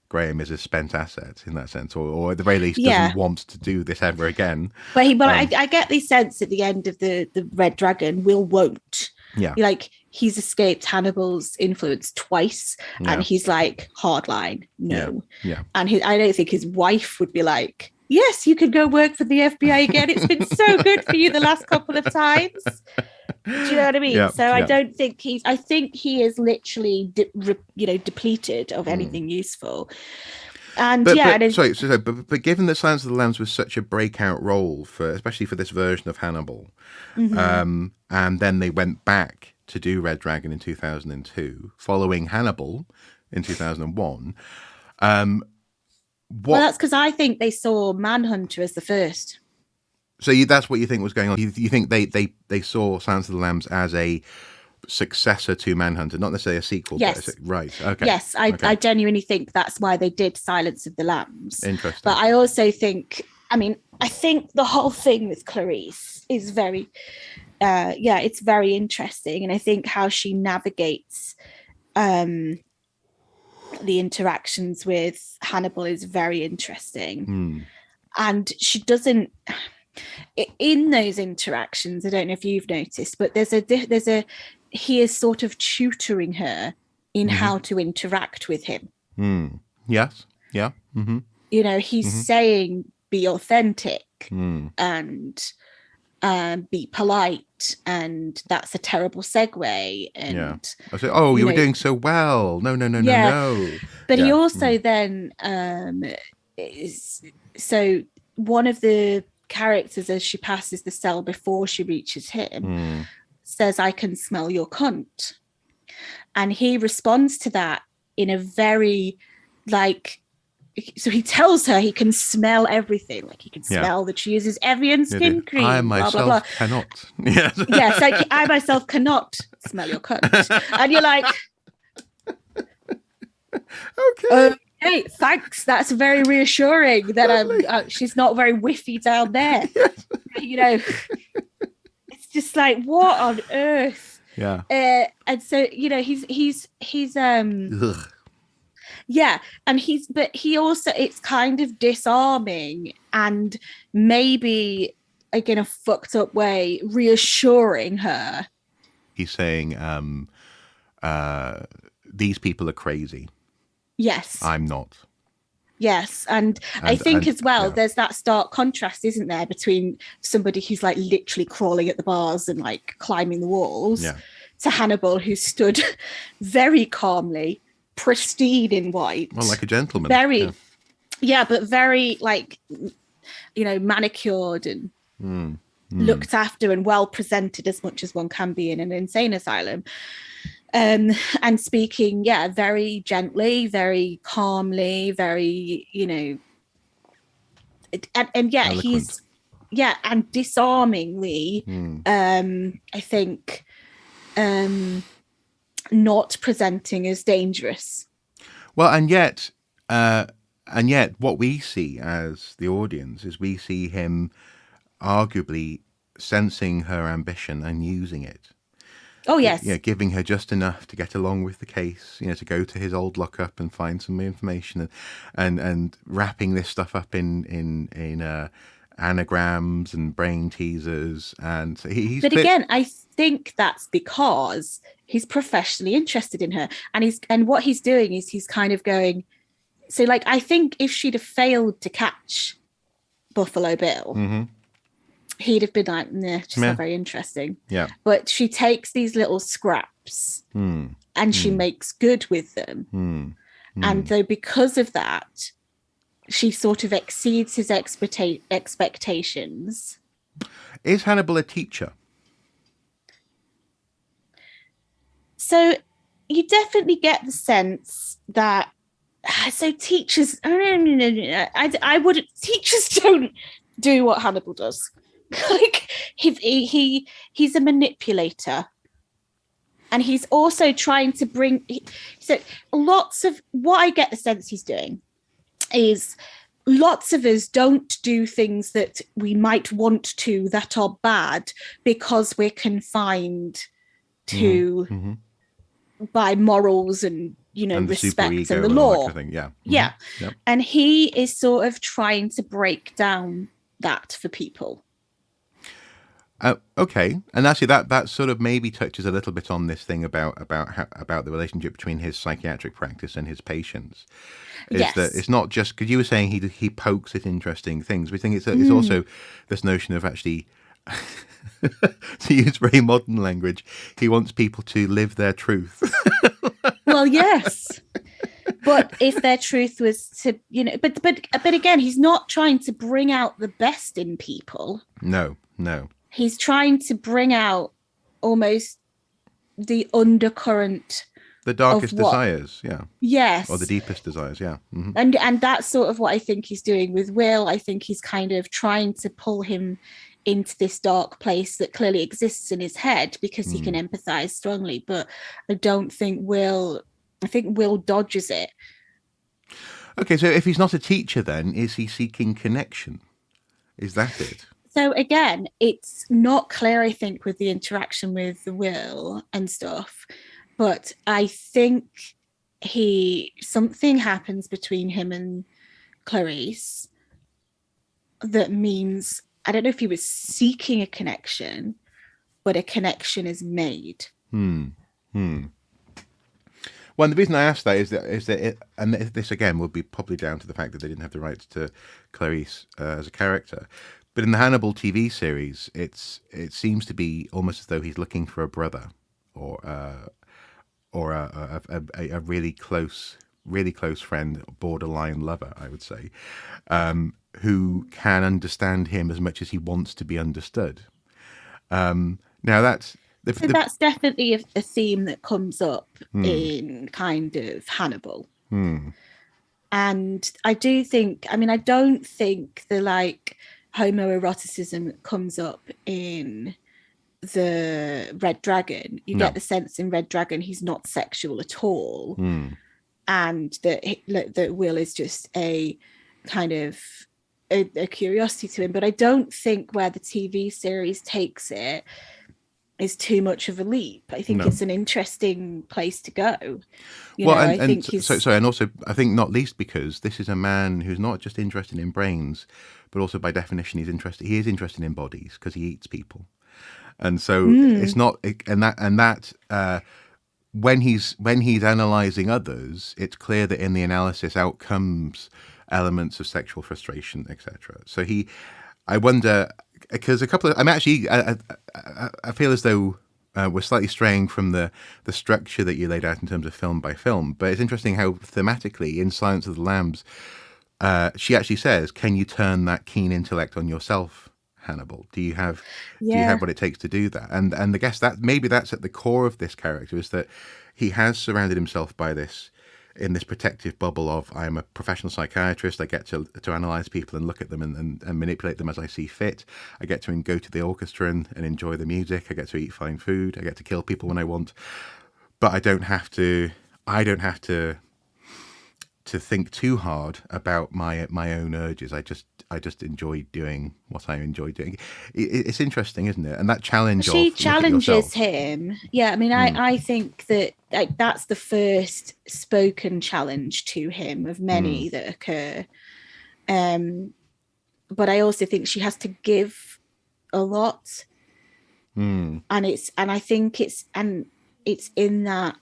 Graham is a spent asset in that sense, or at the very least yeah. doesn't want to do this ever again. But I get the sense at the end of the Red Dragon, Will won't. Yeah. Like he's escaped Hannibal's influence twice, and he's like hardline, no. Yeah. And I don't think his wife would be like, yes, you could go work for the FBI again. It's been so good for you the last couple of times. Do you know what I mean? Yeah, So I don't think I think he is literally, depleted of anything useful. And but given that Silence of the Lambs was such a breakout role especially for this version of Hannibal, and then they went back to do Red Dragon in 2002, following Hannibal in 2001. Well, that's because I think they saw Manhunter as the first. So that's what you think was going on. You think they saw Silence of the Lambs as a successor to Manhunter, not necessarily a sequel. Yes. But right. Okay. Yes, I genuinely think that's why they did Silence of the Lambs. Interesting. But I also think, I think the whole thing with Clarice is very, it's very interesting. And I think how she navigates the interactions with Hannibal is very interesting. And she doesn't, in those interactions, I don't know if you've noticed, but he is sort of tutoring her in how to interact with him. Yes. Yeah. He's saying be authentic and be polite, and that's a terrible segue. And I say, oh, you were doing so well. No. But he also then so one of the characters, as she passes the cell before she reaches him, says, I can smell your cunt. And he responds to that in a very so he tells her he can smell everything. Like he can smell that she uses Evian skin cream. I myself blah, blah, blah. cannot. Yes. Yes, like I myself cannot smell your cunt. And you're like, okay, thanks. That's very reassuring that she's not very whiffy down there. Yes. It's just like, what on earth? Yeah. And so he's Ugh. yeah, and he also, it's kind of disarming and maybe like in a fucked up way reassuring her. He's saying these people are crazy. Yes. I'm not. Yes, and I think as well, there's that stark contrast, isn't there, between somebody who's like literally crawling at the bars and like climbing the walls to Hannibal, who stood very calmly, pristine in white. Well, like a gentleman. Very, but very like, manicured and looked after and well presented as much as one can be in an insane asylum. And speaking, very gently, very calmly, very, and eloquent. he's, and disarmingly, I think, not presenting as dangerous. Well, and yet, what we see as the audience is we see him arguably sensing her ambition and using it. Oh, yes. Yeah, giving her just enough to get along with the case, to go to his old lockup and find some information, and wrapping this stuff up in anagrams and brain teasers. And But again, I think that's because he's professionally interested in her, and what he's doing is he's kind of going. So, like, I think if she'd have failed to catch Buffalo Bill. He'd have been like, nah, just not very interesting. Yeah. But she takes these little scraps and she makes good with them. And so because of that, she sort of exceeds his expectations. Is Hannibal a teacher? So you definitely get the sense that So teachers, I wouldn't. Teachers don't do what Hannibal does. Like he's a manipulator, and he's also trying to bring. So lots of what I get the sense he's doing is lots of us don't do things that we might want to that are bad because we're confined to Mm-hmm. by morals and And the super respect ego and the and all that law. kind of thing. Yeah. Yeah. Yep. And he is sort of trying to break down that for people. Okay, and actually, that sort of maybe touches a little bit on this thing about about the relationship between his psychiatric practice and his patients. Is that Yes. it's not just because you were saying he pokes at interesting things. We think it's also this notion of actually, to use very modern language, he wants people to live their truth. Well, yes. But if their truth was to, but again, he's not trying to bring out the best in people. No, no. He's trying to bring out almost the undercurrent The of darkest what. desires, yeah. Or the Yes. deepest desires, yeah. Mm-hmm. And that's sort of what I think he's doing with Will. I think he's kind of trying to pull him into this dark place that clearly exists in his head because he can empathize strongly. But I think Will dodges it. Okay, so if he's not a teacher, then is he seeking connection? Is that it? So again, it's not clear, I think, with the interaction with the Will and stuff, but I think something happens between him and Clarice that means, I don't know if he was seeking a connection, but a connection is made. Well, the reason I asked that and this again would be probably down to the fact that they didn't have the rights to Clarice as a character. But in the Hannibal TV series, it seems to be almost as though he's looking for a brother, or a really close friend, borderline lover, I would say, who can understand him as much as he wants to be understood. Now that's So that's definitely a theme that comes up in kind of Hannibal. And I do think, I don't think the like homoeroticism comes up in the Red Dragon. You get the sense in Red Dragon he's not sexual at all, and that Will is just a kind of a curiosity to him. But I don't think where the TV series takes it is too much of a leap. I think it's an interesting place to go. I think he's and also I think not least because this is a man who's not just interested in brains, but also by definition he is interested in bodies because he eats people, and so it's not when he's analyzing others, it's clear that in the analysis out comes elements of sexual frustration, etc. So I wonder, because a couple of, I feel as though we're slightly straying from the structure that you laid out in terms of film by film, but it's interesting how thematically in Silence of the Lambs, she actually says, "Can you turn that keen intellect on yourself, Hannibal? Do you have what it takes to do that?" And I guess that maybe that's at the core of this character, is that he has surrounded himself by this, in this protective bubble of, I am a professional psychiatrist, I get to analyze people and look at them and manipulate them as I see fit. I get to go to the orchestra and enjoy the music. I get to eat fine food. I get to kill people when I want. But I don't have to think too hard about my own urges. I just enjoy doing what I enjoy doing. It's interesting, isn't it? And that challenge she of challenges him. Yeah, I think that that's the first spoken challenge to him of many that occur. But I also think she has to give a lot, and I think it's in that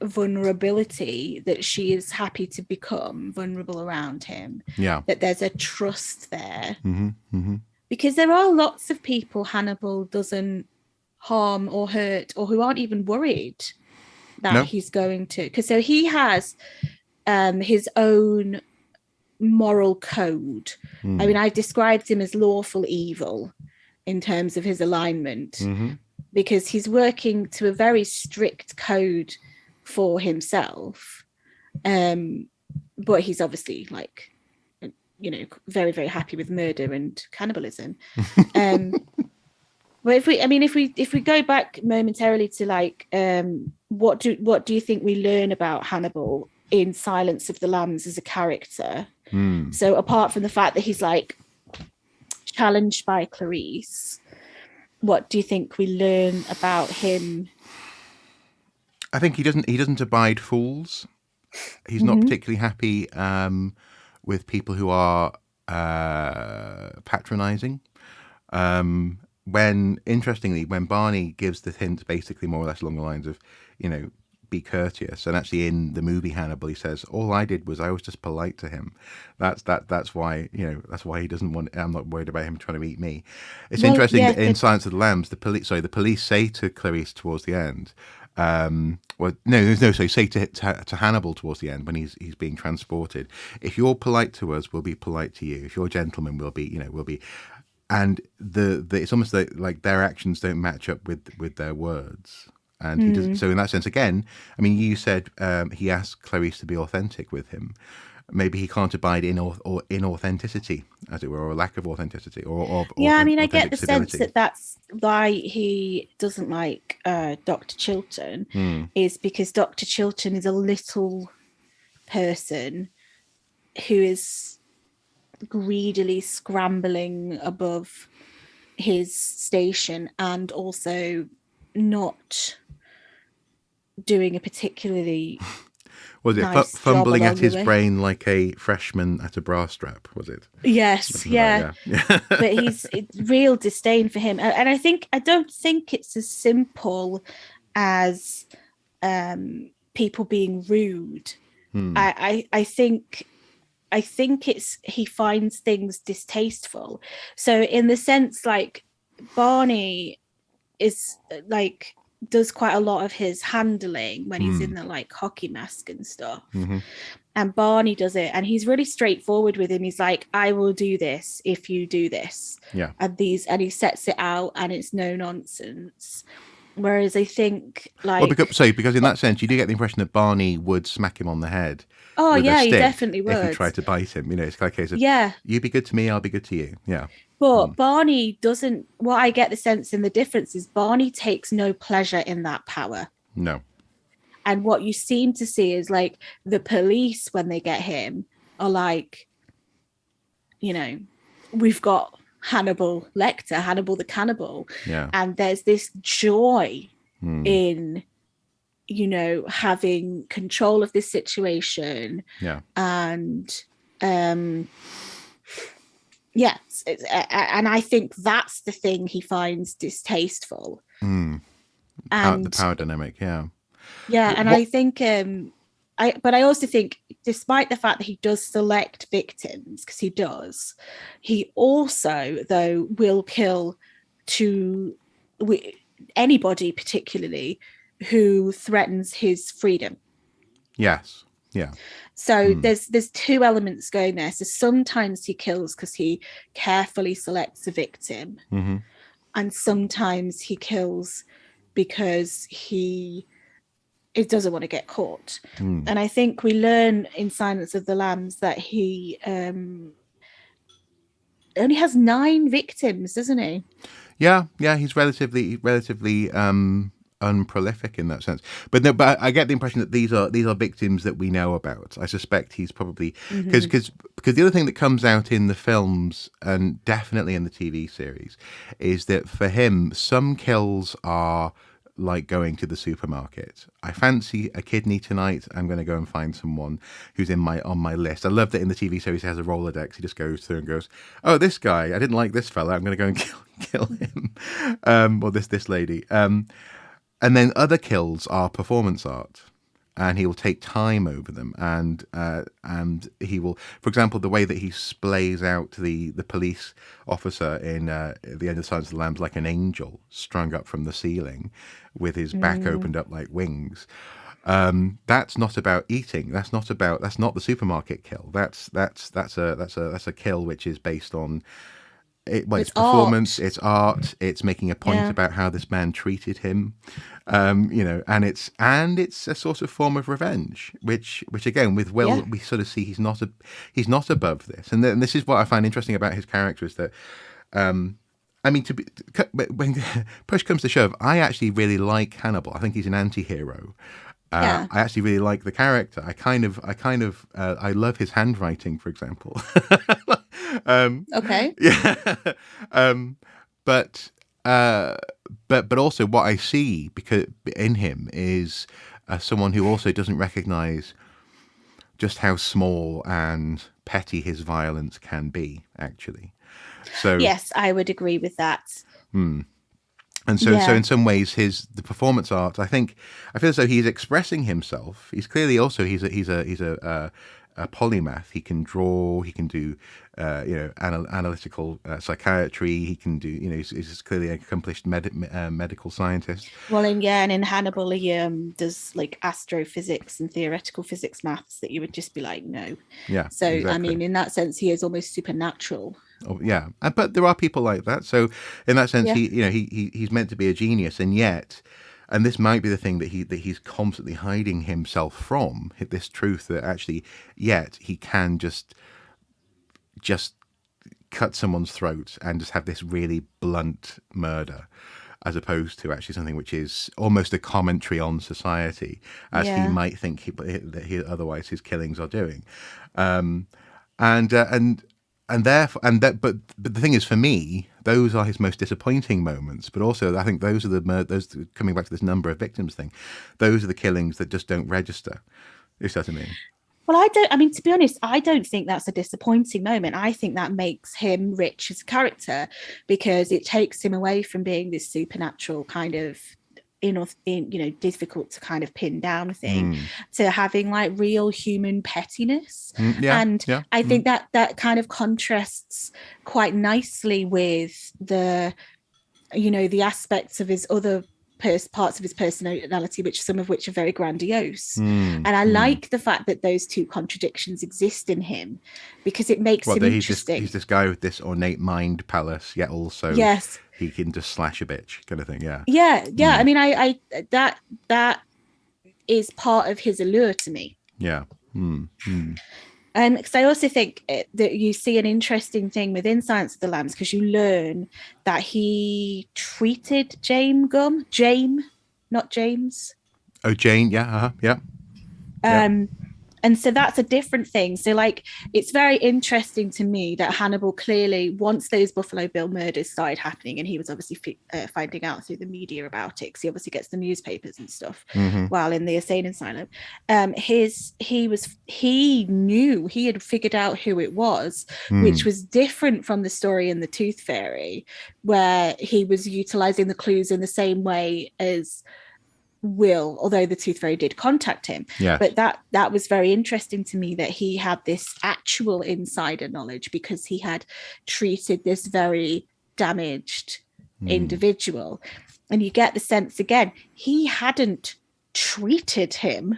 vulnerability that she is happy to become vulnerable around him. Yeah, that there's a trust there, because there are lots of people Hannibal doesn't harm or hurt, or who aren't even worried that he's going to, because so he has his own moral code. I described him as lawful evil in terms of his alignment, because he's working to a very strict code for himself, but he's obviously like, very, very happy with murder and cannibalism. But if we go back momentarily to like, what do you think we learn about Hannibal in Silence of the Lambs as a character? So apart from the fact that he's like challenged by Clarice, what do you think we learn about him? I think he doesn't abide fools. He's not particularly happy with people who are patronizing. Interestingly, when Barney gives the hint, basically more or less along the lines of, be courteous, and actually in the movie Hannibal, he says, "All I did was I was just polite to him." That's why he doesn't want. I'm not worried about him trying to eat me. It's interesting that in Silence of the Lambs, the police say to Clarice towards the end. Say to Hannibal towards the end when he's being transported. If you're polite to us, we'll be polite to you. If you're a gentleman, we'll be. And it's almost like their actions don't match up with their words. And he does. So in that sense, again, I mean, you said he asked Clarice to be authentic with him. Maybe he can't abide in inauthenticity, as it were, or a lack of authenticity, I get the sense that that's why he doesn't like Dr. Chilton, is because Dr. Chilton is a little person who is greedily scrambling above his station and also not doing a particularly nice fumbling at his brain like a freshman at a bra strap, was it? Yes, yeah. But it's real disdain for him, and I don't think it's as simple as people being rude. I think it's he finds things distasteful. So in the sense, like, Barney is like does quite a lot of his handling when he's in the like hockey mask and stuff. And Barney does it, and he's really straightforward with him. He's like, "I will do this if you do this." Yeah. And he sets it out, and it's no nonsense. Whereas I think, like, because in that sense, you do get the impression that Barney would smack him on the head. Oh yeah, he definitely would. If he tried to bite him, it's like a case of, you be good to me, I'll be good to you. Yeah. But Barney doesn't. What I get the sense in the difference is Barney takes no pleasure in that power. No. And what you seem to see is like the police, when they get him, are like, we've got Hannibal Lecter, Hannibal the Cannibal. Yeah. And there's this joy in, having control of this situation. Yeah. And yes, and I think that's the thing he finds distasteful. And the power dynamic, yeah. Yeah, and I think, but I also think, despite the fact that he does select victims, because he does, he also, though, will kill anybody, particularly, who threatens his freedom. Yes. Yeah. So there's two elements going there. So sometimes he kills because he carefully selects a victim, and sometimes he kills because he doesn't want to get caught. And I think we learn in Silence of the Lambs that he only has 9 victims, doesn't he? Yeah, he's relatively unprolific in that sense. But I get the impression that these are victims that we know about. I suspect he's probably because the other thing that comes out in the films and definitely in the TV series is that for him some kills are like going to the supermarket. I fancy a kidney tonight. I'm going to go and find someone who's on my list. I love that in the TV series he has a Rolodex. He just goes through and goes, "Oh, this guy, I didn't like this fella. I'm going to go and kill him." Or this lady. And then other kills are performance art, and he will take time over them, and he will, for example, the way that he splays out the police officer in the end of Silence of the Lambs like an angel strung up from the ceiling, with his back opened up like wings. That's not about eating. That's not the supermarket kill. That's a kill which is based on it's It's performance, art. it's art, it's making a point Yeah. about how this man treated him, and it's a sort of form of revenge, which again with Will Yeah. we sort of see he's not above this, and this is what I find interesting about his character is that, I mean, when push comes to shove, I actually really like Hannibal. I think he's an anti-hero. Yeah. I actually really like the character. I love his handwriting, for example. Okay. Yeah, um, but uh, but also what I see because in him is someone who also doesn't recognise just how small and petty his violence can be. Actually, so Yes, I would agree with that. so Yeah. in some ways the performance art, I feel as though he's expressing himself. He's clearly also a polymath. He can draw, he can do analytical psychiatry, he can do, he's clearly an accomplished medical scientist. Well, and in Hannibal, he does like astrophysics and theoretical physics maths that you would just be like, no. Yeah, So, I exactly. mean, in that sense, he is almost supernatural. Oh, yeah, but there are people like that. So, in that sense, Yeah. he's meant to be a genius, and yet, and this might be the thing that he's constantly hiding himself from this truth that actually, yet he can just cut someone's throat and just have this really blunt murder, as opposed to actually something which is almost a commentary on society, as he Yeah. might think that otherwise his killings are doing. And therefore but the thing is, for me, those are his most disappointing moments, but also I think those are those, coming back to this number of victims thing, those are the killings that just don't register, if that's what I mean. Well, I mean, to be honest, I don't think that's a disappointing moment. I think that makes him rich as a character because it takes him away from being this supernatural kind of difficult to kind of pin down thing to having like real human pettiness. Yeah, And yeah. I think that kind of contrasts quite nicely with the aspects of his other parts of his personality, which some of which are very grandiose. And I like the fact that those two contradictions exist in him because it makes him interesting. He's this guy with this ornate mind palace, yet also Yes. he can just slash a bitch, kind of thing. Yeah. Yeah. I mean, I that is part of his allure to me. Yeah. Because I also think that you see an interesting thing within Silence of the Lambs because you learn that he treated Jame, not James. Oh, Jane. Yeah. Yeah. Yeah. And so that's a different thing. So, like, it's very interesting to me that Hannibal clearly, once those Buffalo Bill murders started happening, and he was obviously finding out through the media about it, because he obviously gets the newspapers and stuff while in the insane asylum. He knew, he had figured out who it was, which was different from the story in the Tooth Fairy, where he was utilizing the clues in the same way as Will, although the Tooth Fairy did contact him. Yeah. But that was very interesting to me, that he had this actual insider knowledge because he had treated this very damaged individual. And you get the sense again, he hadn't treated him.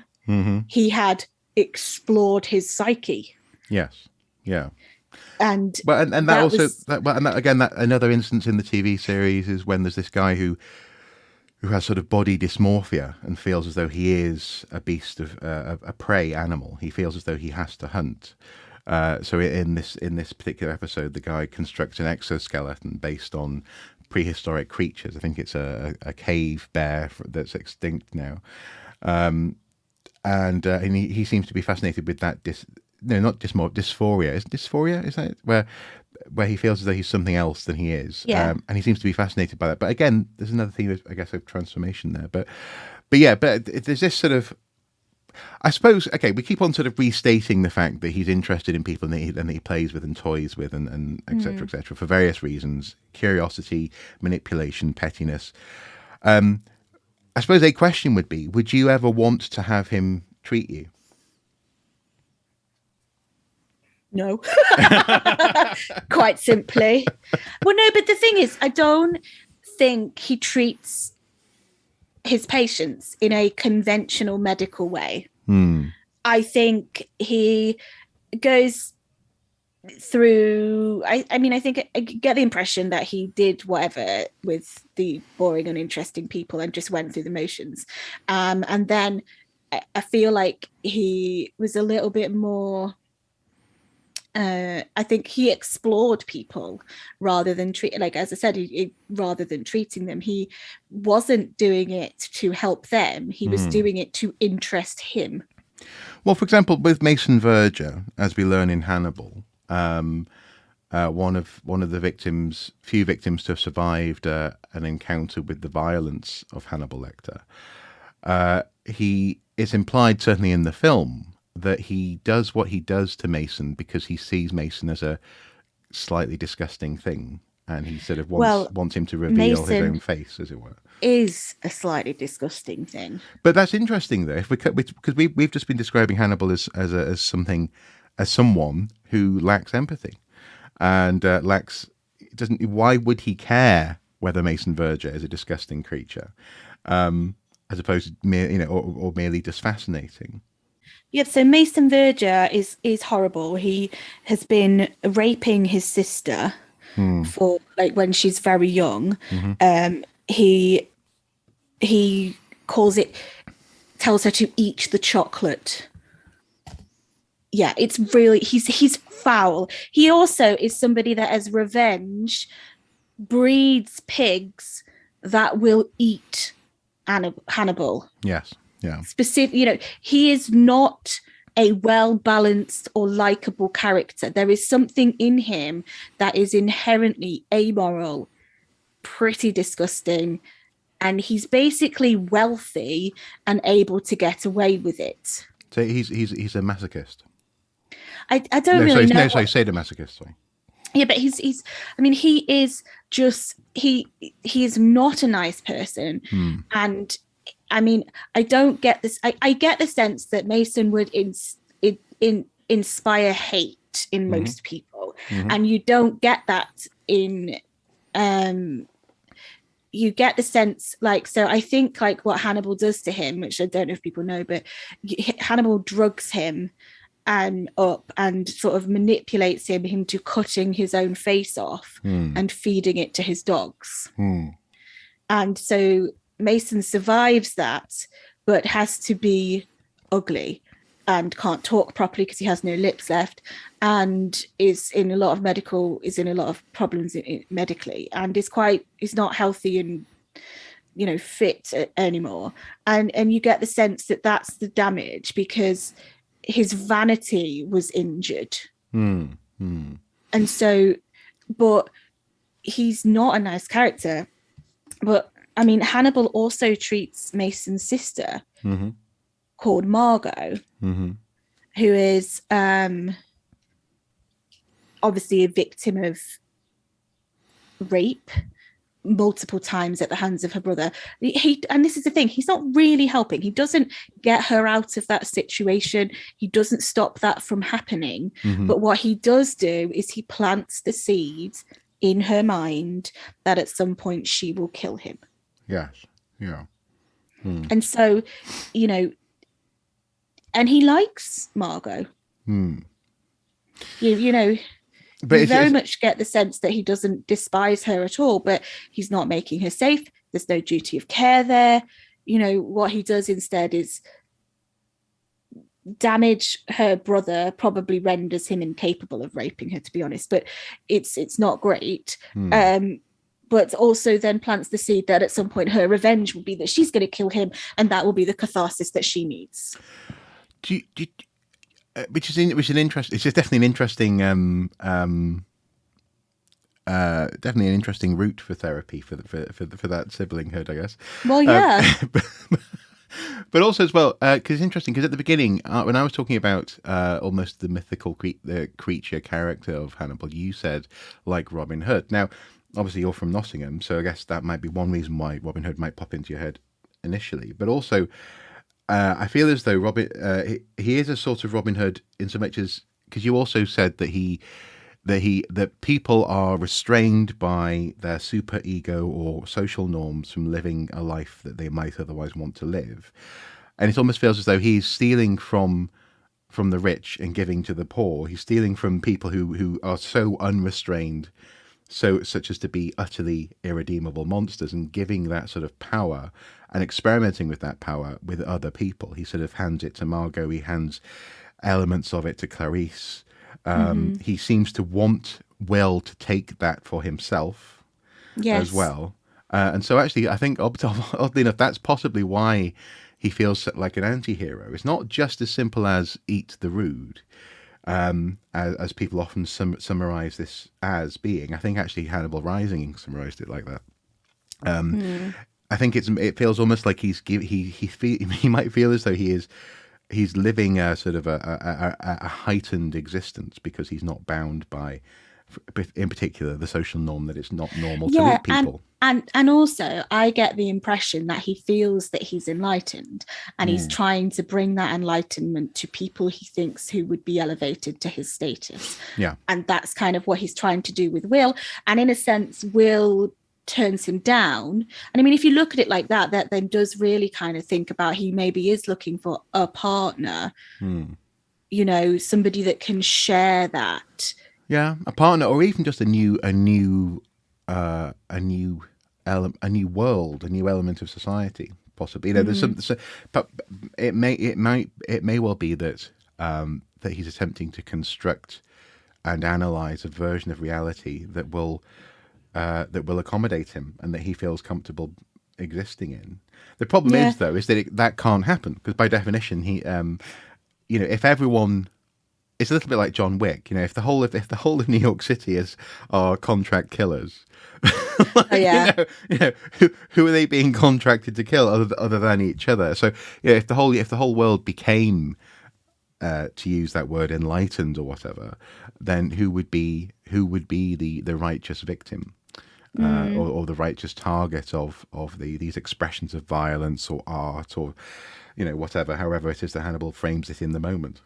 He had explored his psyche. Yes. Yeah. And that another instance in the TV series is when there's this guy who has sort of body dysmorphia and feels as though he is a beast of a prey animal. He feels as though he has to hunt. So in this particular episode, the guy constructs an exoskeleton based on prehistoric creatures. I think it's a cave bear that's extinct now, and he seems to be fascinated with that. Dysphoria. Is dysphoria? Is that where he feels as though he's something else than he is? Yeah. And he seems to be fascinated by that. But again, there's another theme, I guess, of transformation there. But there's this sort of, I suppose, okay, we keep on sort of restating the fact that he's interested in people and that he plays with and toys with and et cetera, for various reasons: curiosity, manipulation, pettiness. I suppose a question would be: would you ever want to have him treat you? No. Quite simply. Well, no, but the thing is, I don't think he treats his patients in a conventional medical way. I think he goes through I mean I think I get the impression that he did whatever with the boring uninteresting people and just went through the motions, and then I feel like he was a little bit more I think he explored people rather than treat, like as I said, rather than treating them, he wasn't doing it to help them. He was doing it to interest him. Well, for example, with Mason Verger, as we learn in Hannibal, one of the victims, few victims to have survived an encounter with the violence of Hannibal Lecter. He it's implied, certainly in the film, that he does what he does to Mason because he sees Mason as a slightly disgusting thing, and he sort of wants him to reveal his own face, as it were. Is a slightly disgusting thing. But that's interesting, though, if because we've just been describing Hannibal as someone who lacks empathy and lacks doesn't. Why would he care whether Mason Verger is a disgusting creature, as opposed to or merely just fascinating? Yeah, so Mason Verger is horrible. He has been raping his sister for like when she's very young. He tells her to eat the chocolate. Yeah, it's really he's foul. He also is somebody that, as revenge, breeds pigs that will eat Hannibal. Yes. Yeah. He is not a well-balanced or likable character. There is something in him that is inherently amoral, pretty disgusting, and he's basically wealthy and able to get away with it. So he's a masochist. I don't really know. No, sorry, sadomasochist. Sorry. Yeah, but he's. I mean, he is just he is not a nice person, and I mean, I don't get this. I get the sense that Mason would inspire hate in most people, and you don't get that in. You get the sense so I think like what Hannibal does to him, which I don't know if people know, but Hannibal drugs him up and sort of manipulates him into cutting his own face off and feeding it to his dogs. And so Mason survives that, but has to be ugly and can't talk properly because he has no lips left, and is in a lot of problems medically, and is not healthy and fit anymore. And you get the sense that that's the damage because his vanity was injured. And so, but he's not a nice character. But I mean, Hannibal also treats Mason's sister, called Margot, who is obviously a victim of rape multiple times at the hands of her brother. And this is the thing, he's not really helping. He doesn't get her out of that situation. He doesn't stop that from happening. But what he does do is he plants the seed in her mind that at some point she will kill him. Yes. Yeah. And so, and he likes Margot. But you very much get the sense that he doesn't despise her at all, but he's not making her safe. There's no duty of care there. What he does instead is damage her brother, probably renders him incapable of raping her, to be honest, but it's not great. But also then plants the seed that at some point her revenge will be that she's going to kill him, and that will be the catharsis that she needs. Which is interesting. It's just definitely an interesting, definitely an interesting route for therapy for that siblinghood, I guess. Well, yeah. But also as well, because it's interesting. Because at the beginning, when I was talking about almost the mythical creature character of Hannibal, you said like Robin Hood. Now, obviously, you're from Nottingham, so I guess that might be one reason why Robin Hood might pop into your head initially. But also, I feel as though he is a sort of Robin Hood in so much as, because you also said that people are restrained by their super ego or social norms from living a life that they might otherwise want to live, and it almost feels as though he's stealing from from the rich and giving to the poor. He's stealing from people who are so unrestrained, such as to be utterly irredeemable monsters, and giving that sort of power and experimenting with that power with other people. He sort of hands it to Margot. He hands elements of it to Clarice. He seems to want Will to take that for himself as Yes. well. And so actually, I think, oddly enough, that's possibly why he feels like an anti-hero. It's not just as simple as eat the rude, as people often summarize this as being. I think actually Hannibal Rising summarized it like that. I think it feels almost like he might feel as though he's living a sort of a heightened existence because he's not bound by, in particular, the social norm that it's not normal to meet people. And also I get the impression that he feels that he's enlightened, and he's trying to bring that enlightenment to people he thinks who would be elevated to his status. Yeah. And that's kind of what he's trying to do with Will. And in a sense, Will turns him down. And I mean, if you look at it like that, that then does really kind of think about he maybe is looking for a partner, you know, somebody that can share that. Yeah, a partner, or even just a new world, a new element of society, possibly. You know, there's but it may well be that that he's attempting to construct and analyze a version of reality that will accommodate him and that he feels comfortable existing in. The problem is, though, is that that can't happen because by definition, he, you know, if everyone. It's a little bit like John Wick, you know. If the whole of New York City are contract killers, you know, who are they being contracted to kill other than each other? So, yeah, if the whole world became, to use that word, enlightened or whatever, then who would be the righteous victim, or the righteous target of these expressions of violence or art or, you know, whatever, however it is that Hannibal frames it in the moment.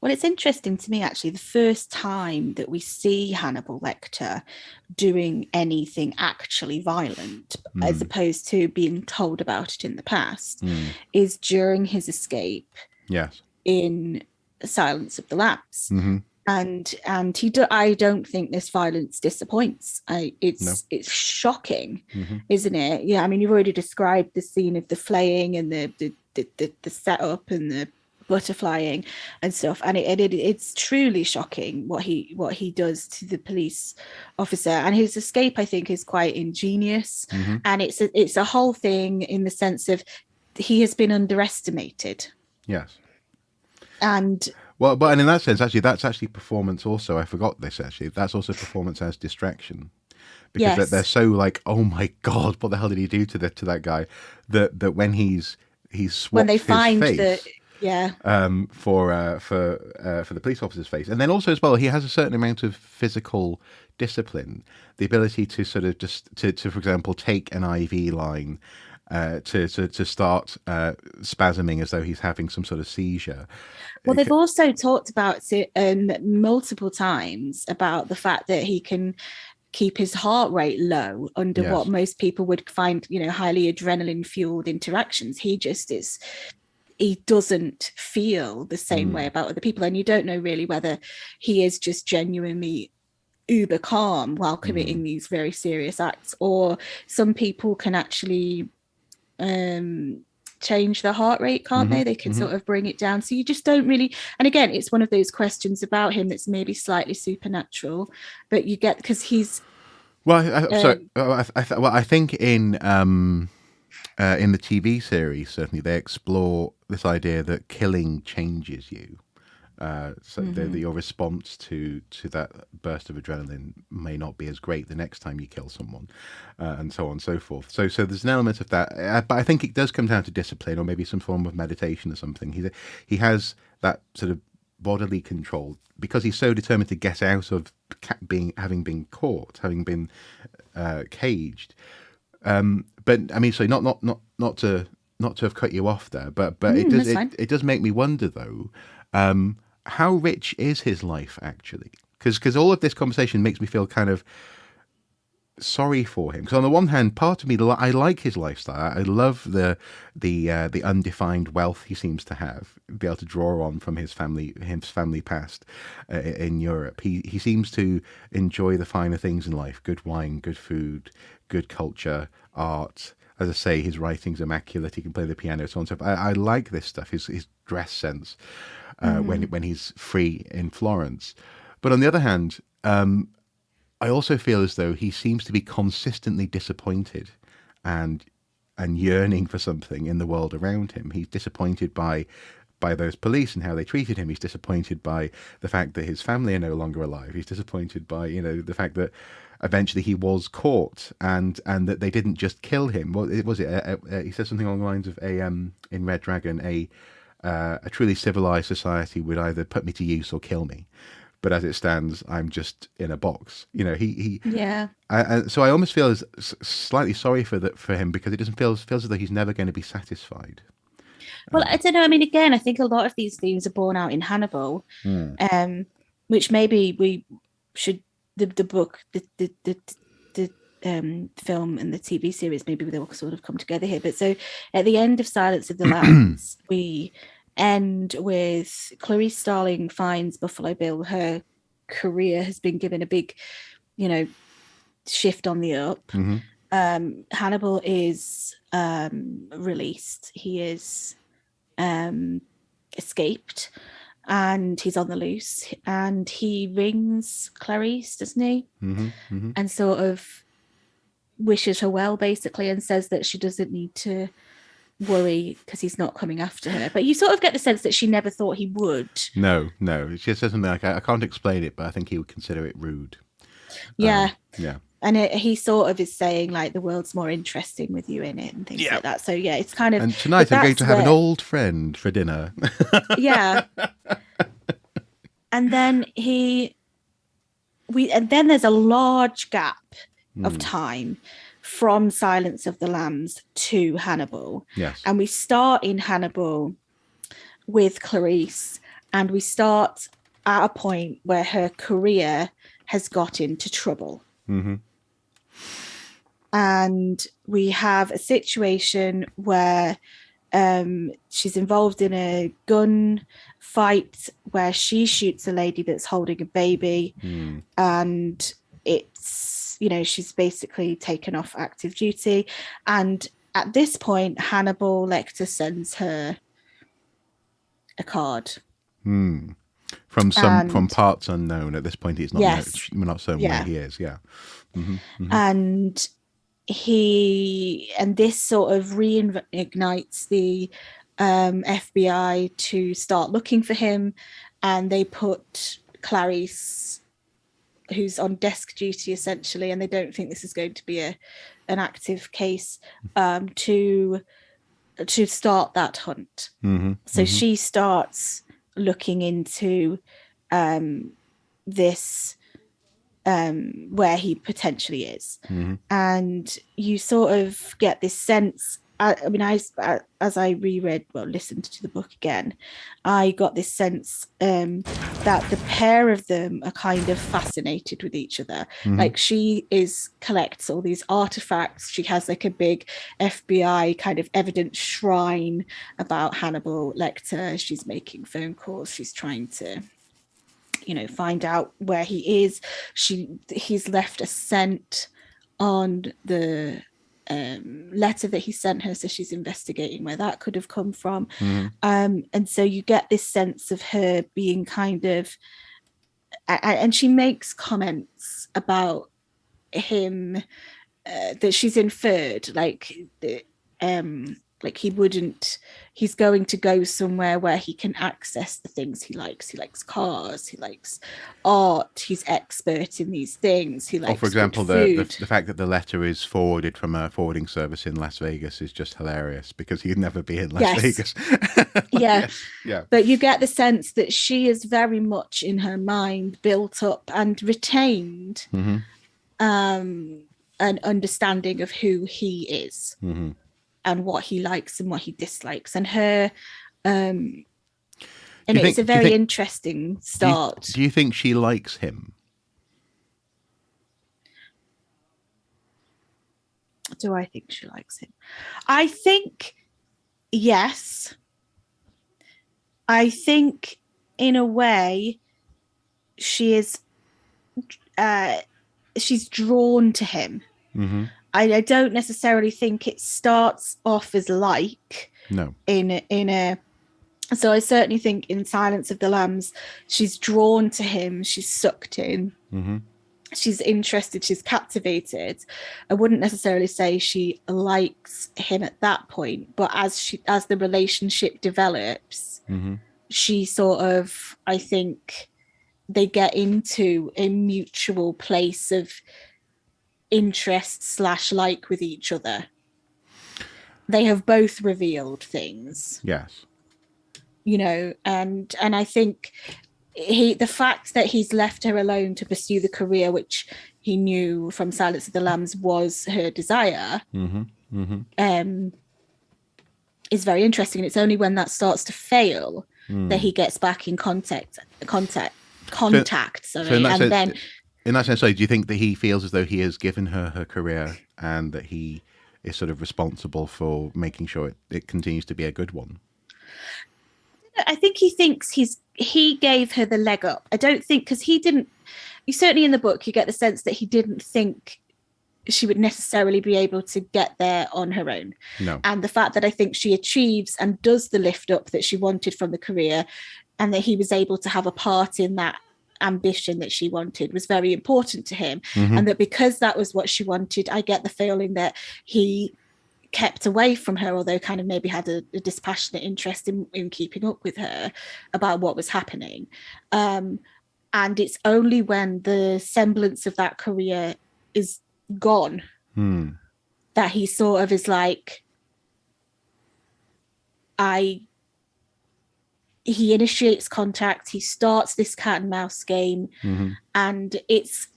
Well, it's interesting to me, actually, the first time that we see Hannibal Lecter doing anything actually violent, as opposed to being told about it in the past, is during his escape in Silence of the Lambs. And I don't think this violence disappoints. It's shocking, isn't it? Yeah, I mean, you've already described the scene of the flaying and the setup and the butterflying and stuff, and it's truly shocking what he does to the police officer. And his escape, I think, is quite ingenious, and it's a whole thing in the sense of he has been underestimated. Yes. And well, but and in that sense, actually, that's actually performance also. I forgot this, actually. That's also performance as distraction. Because they're so like, oh my God, what the hell did he do to that guy? That when he's swapped when they his find face, for the police officer's face, and then also as well, he has a certain amount of physical discipline, the ability to sort of just to for example, take an IV line, to start spasming as though he's having some sort of seizure. Well, they've also talked about it multiple times about the fact that he can keep his heart rate low under what most people would find, you know, highly adrenaline fueled interactions. He doesn't feel the same way about other people, and you don't know really whether he is just genuinely uber calm while committing these very serious acts, or some people can actually change the heart rate, can't they? They can sort of bring it down. So you just don't really, and again, it's one of those questions about him that's maybe slightly supernatural, but you get, because he's I think in the TV series, certainly they explore this idea that killing changes you. So your response to that burst of adrenaline may not be as great the next time you kill someone, and so on and so forth. So there's an element of that, but I think it does come down to discipline or maybe some form of meditation or something. He has that sort of bodily control because he's so determined to get out of having been caught, having been caged. But I mean, so not to have cut you off there, but it does make me wonder though, how rich is his life actually? Because all of this conversation makes me feel kind of sorry for him, because on the one hand, part of me, I like his lifestyle. I love the undefined wealth he seems to have, be able to draw on from his family past in Europe. He seems to enjoy the finer things in life: good wine, good food, good culture, art. As I say, his writing's immaculate. He can play the piano, so on and so forth. I like this stuff. His dress sense when he's free in Florence. But on the other hand, I also feel as though he seems to be consistently disappointed and yearning for something in the world around him. He's disappointed by those police and how they treated him. He's disappointed by the fact that his family are no longer alive. He's disappointed by, the fact that eventually he was caught and that they didn't just kill him. Well, was it? He said something along the lines of in Red Dragon, a truly civilized society would either put me to use or kill me. But as it stands, I'm just in a box. Yeah. So I almost feel slightly sorry for him, because it doesn't feels as though he's never going to be satisfied. Well, I don't know. I mean, again, I think a lot of these themes are borne out in Hannibal, which maybe we should the book, the film and the TV series, maybe they'll sort of come together here. But so at the end of Silence of the Lambs, we end with Clarice Starling finds Buffalo Bill. Her career has been given a big, shift on the up. Hannibal is released. He is escaped and he's on the loose, and he rings Clarice, doesn't he? And sort of wishes her well, basically, and says that she doesn't need to worry because he's not coming after her. But you sort of get the sense that she never thought he would. No. She says something like, I can't explain it, but I think he would consider it rude. Yeah. Yeah. And he sort of is saying, like, the world's more interesting with you in it and things like that. So, yeah, it's kind of... And tonight I'm going to have an old friend for dinner. Yeah. And then then there's a large gap of time from Silence of the Lambs to Hannibal. Yes. And we start in Hannibal with Clarice, and we start at a point where her career has got into trouble. And we have a situation where she's involved in a gun fight where she shoots a lady that's holding a baby, and it's, she's basically taken off active duty. And at this point, Hannibal Lecter sends her a card. From parts unknown. At this point, it's not we're not certain where he is. Yeah. And this sort of reignites the FBI to start looking for him, and they put Clarice, who's on desk duty essentially, and they don't think this is going to be an active case, to start that hunt. So she starts looking into this, where he potentially is. And you sort of get this sense, as I listened to the book again, I got this sense that the pair of them are kind of fascinated with each other. Like, she collects all these artifacts. She has like a big FBI kind of evidence shrine about Hannibal Lecter. She's making phone calls. She's trying to find out where he is. He's left a scent on the letter that he sent her, so she's investigating where that could have come from. And so you get this sense of her being kind of, and she makes comments about him that she's inferred, like he's going to go somewhere where he can access the things he likes. He likes cars, he likes art, he's expert in these things. He likes, for example, the fact that the letter is forwarded from a forwarding service in Las Vegas is just hilarious, because he'd never be in Las Vegas. Yeah. But you get the sense that she is very much in her mind built up and retained an understanding of who he is. And what he likes and what he dislikes, and her, and it's a very interesting start. Do you think she likes him? Do I think she likes him? I think yes. I think in a way she is she's drawn to him. Mm-hmm. I don't necessarily think it starts off as like No. in a so I certainly think in Silence of the Lambs she's drawn to him, she's sucked in. Mm-hmm. She's interested, she's captivated. I wouldn't necessarily say she likes him at that point, but as the relationship develops, Mm-hmm. she sort of, I think they get into a mutual place of interest slash like with each other. They have both revealed things, Yes. and I think the fact that he's left her alone to pursue the career which he knew from Silence of the Lambs was her desire, Mm-hmm. Mm-hmm. Is very interesting. And it's only when that starts to fail that he gets back in contact. Sorry, So in that and sense, then do you think that he feels as though he has given her career and that he is sort of responsible for making sure it continues to be a good one? I think he thinks he gave her the leg up. I don't think, because he didn't. You certainly in the book you get the sense that he didn't think she would necessarily be able to get there on her own. No. And the fact that I think she achieves and does the lift up that she wanted from the career, and that he was able to have a part in that ambition that she wanted, was very important to him. Mm-hmm. And that because that was what she wanted, I get the feeling that he kept away from her, although kind of maybe had a dispassionate interest in keeping up with her about what was happening. And it's only when the semblance of that career is gone that he sort of is like, he initiates contact, he starts this cat and mouse game, and it's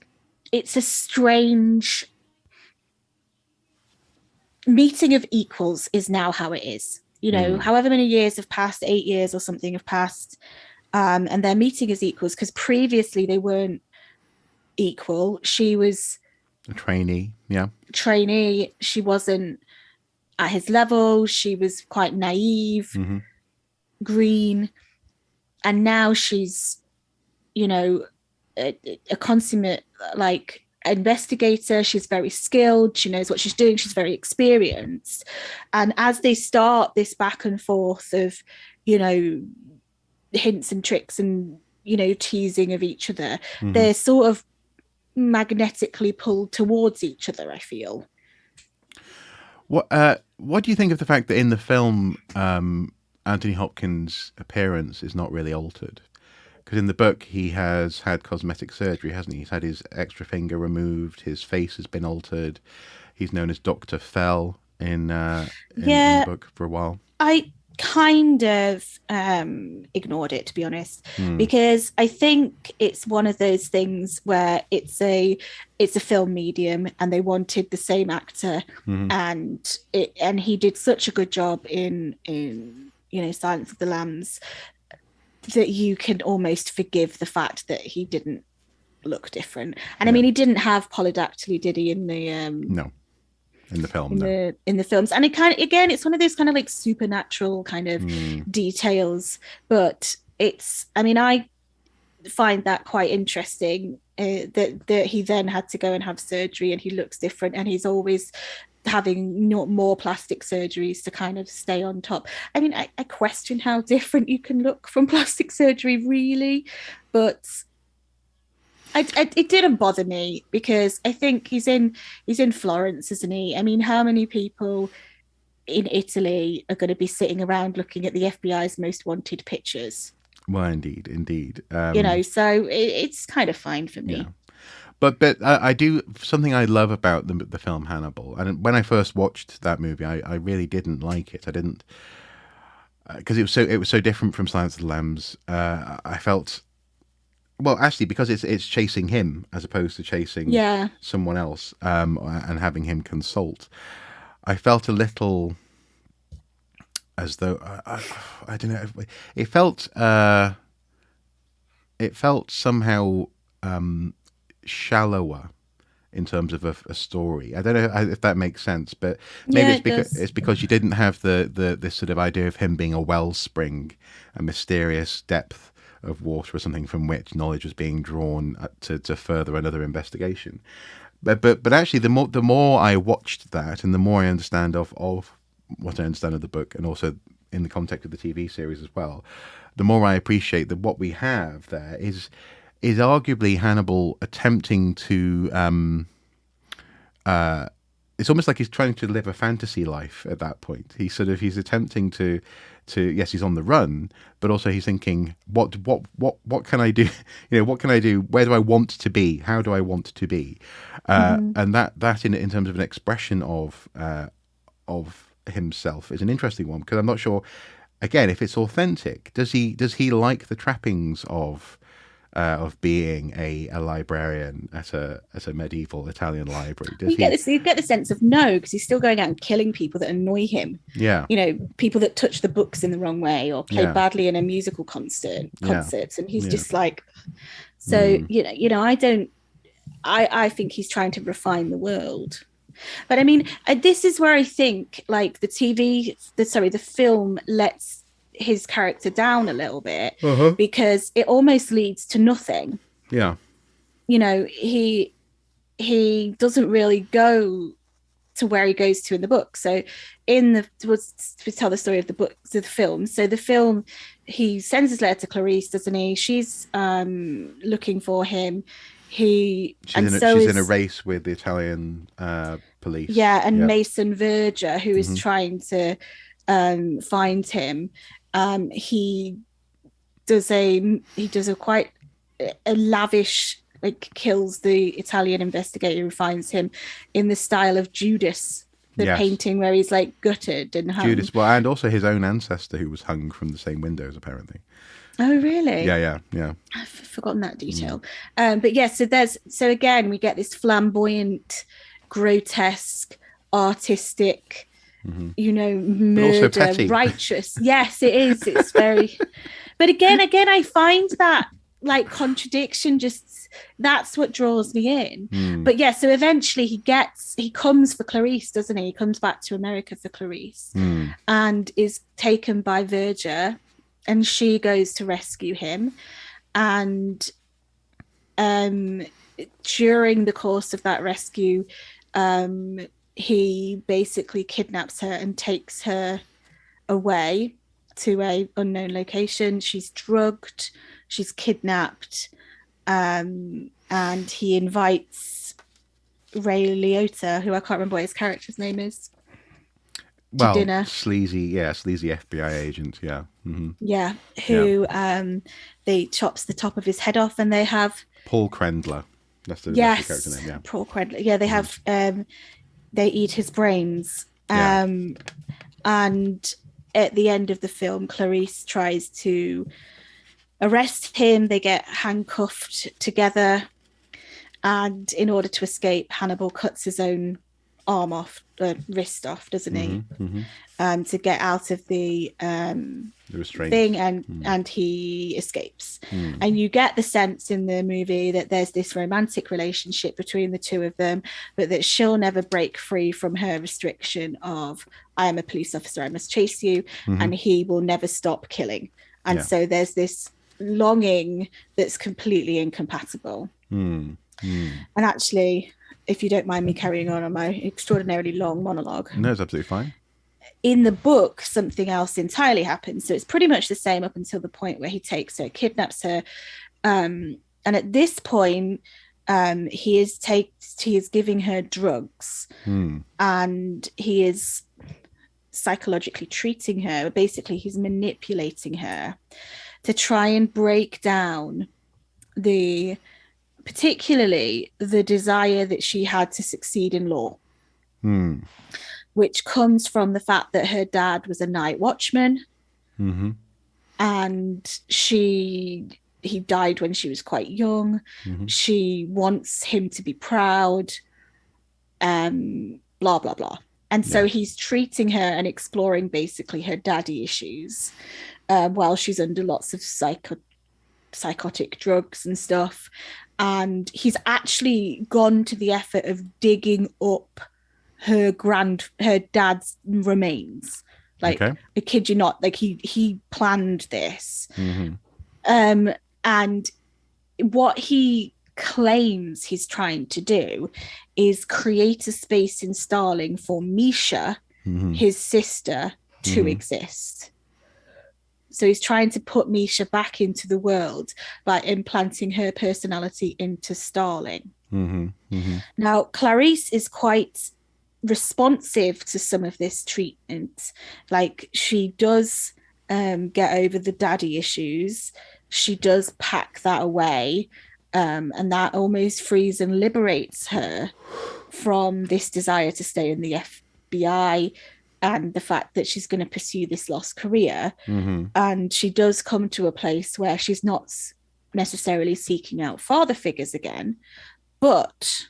a strange meeting of equals is now how it is. However many years have passed, 8 years or something have passed, and they're meeting as equals, because previously they weren't equal. She was a trainee. She wasn't at his level. She was quite naive, green, and now she's a consummate investigator. She's very skilled, she knows what she's doing, she's very experienced. And as they start this back and forth of hints and tricks and teasing of each other, they're sort of magnetically pulled towards each other, I feel. What do you think of the fact that in the film Anthony Hopkins' appearance is not really altered? Because in the book he has had cosmetic surgery, hasn't he? He's had his extra finger removed, his face has been altered. He's known as Dr. Fell in the book for a while. I kind of ignored it, to be honest, because I think it's one of those things where it's a film medium and they wanted the same actor, and he did such a good job in Silence of the Lambs that you can almost forgive the fact that he didn't look different. And I mean, he didn't have polydactyly, did he, in the no. In the film, in the films. And it kind of, again, it's one of those kind of like supernatural kind of details, but I find that quite interesting, that he then had to go and have surgery and he looks different, and he's always having more plastic surgeries to kind of stay on top. I mean, I question how different you can look from plastic surgery, really, but it didn't bother me, because I think he's in Florence, isn't he? I mean, how many people in Italy are going to be sitting around looking at the FBI's most wanted pictures? Well, indeed. So it's kind of fine for me. Yeah. But I do, something I love about the film Hannibal, and when I first watched that movie, I really didn't like it. I didn't, because it was so different from Silence of the Lambs. I felt, well, actually, because it's chasing him as opposed to chasing someone else, and having him consult, I felt a little as though I don't know. It felt somehow shallower in terms of a story. I don't know if that makes sense, but maybe Yeah, it does. it's because you didn't have the this sort of idea of him being a wellspring, a mysterious depth of water or something from which knowledge was being drawn to further another investigation. But actually, the more I watched that, and the more I understand of what I understand of the book, and also in the context of the TV series as well, the more I appreciate that what we have there is arguably Hannibal attempting to. It's almost like he's trying to live a fantasy life at that point. He's attempting to yes, he's on the run, but also he's thinking, what can I do? What can I do? Where do I want to be? How do I want to be? And that in terms of an expression of himself is an interesting one, because I'm not sure, again, if it's authentic. Does he like the trappings of being a librarian at a medieval Italian library? You get the sense of no, because he's still going out and killing people that annoy him. Yeah. People that touch the books in the wrong way or play badly in a musical concerts, and he's just like, so I think he's trying to refine the world. But I mean, this is where I think like the film lets his character down a little bit, because it almost leads to nothing. Yeah. He doesn't really go to where he goes to in the book. So to tell the story of the book, to the film. So the film, he sends his letter to Clarice, doesn't he? She's looking for him. She's in a race with the Italian police. Yeah, and Mason Verger, who is trying to find him. He does a quite a lavish, like, kills the Italian investigator who finds him in the style of Judas, the painting where he's like gutted and hung. Judas, well, and also his own ancestor who was hung from the same windows, apparently. Oh, really? Yeah. I've forgotten that detail. But yeah, so again, we get this flamboyant, grotesque, artistic, murder, righteous. Yes, it is. It's very, but again, I find that like contradiction, just that's what draws me in. But yeah, so eventually he comes for Clarice, doesn't he? He comes back to America for Clarice and is taken by Verger, and she goes to rescue him. And during the course of that rescue, he basically kidnaps her and takes her away to a unknown location. She's drugged, she's kidnapped, and he invites Ray Liotta, who I can't remember what his character's name is, to dinner. Sleazy FBI agent, who they chops the top of his head off, and they have Paul Krendler. That's the character name. Yeah, Paul Krendler. Yeah, they have they eat his brains. And at the end of the film, Clarice tries to arrest him. They get handcuffed together, and in order to escape, Hannibal cuts his own arm off, wrist off, doesn't he? To get out of the restraint thing, and he escapes. And you get the sense in the movie that there's this romantic relationship between the two of them, but that she'll never break free from her restriction of, I am a police officer, I must chase you, and he will never stop killing. And so there's this longing that's completely incompatible. And actually, if you don't mind me carrying on my extraordinarily long monologue. No, it's absolutely fine. In the book, something else entirely happens. So it's pretty much the same up until the point where he takes her, kidnaps her. And at this point, he is giving her drugs, and he is psychologically treating her. Basically, he's manipulating her to try and break down particularly the desire that she had to succeed in law, which comes from the fact that her dad was a night watchman, and he died when she was quite young. She wants him to be proud, blah, blah, blah. And so he's treating her and exploring basically her daddy issues while she's under lots of psychotic drugs and stuff. And he's actually gone to the effort of digging up her dad's remains. Like, Okay. I kid you not, like he planned this. Mm-hmm. And what he claims he's trying to do is create a space in Starling for Misha, Mm-hmm. his sister, to Mm-hmm. exist. So he's trying to put Misha back into the world by implanting her personality into Starling. Mm-hmm. Mm-hmm. Now, Clarice is quite responsive to some of this treatment. Like, she does get over the daddy issues. She does pack that away. And that almost frees and liberates her from this desire to stay in the FBI and the fact that she's going to pursue this lost career. Mm-hmm. And she does come to a place where she's not necessarily seeking out father figures again, but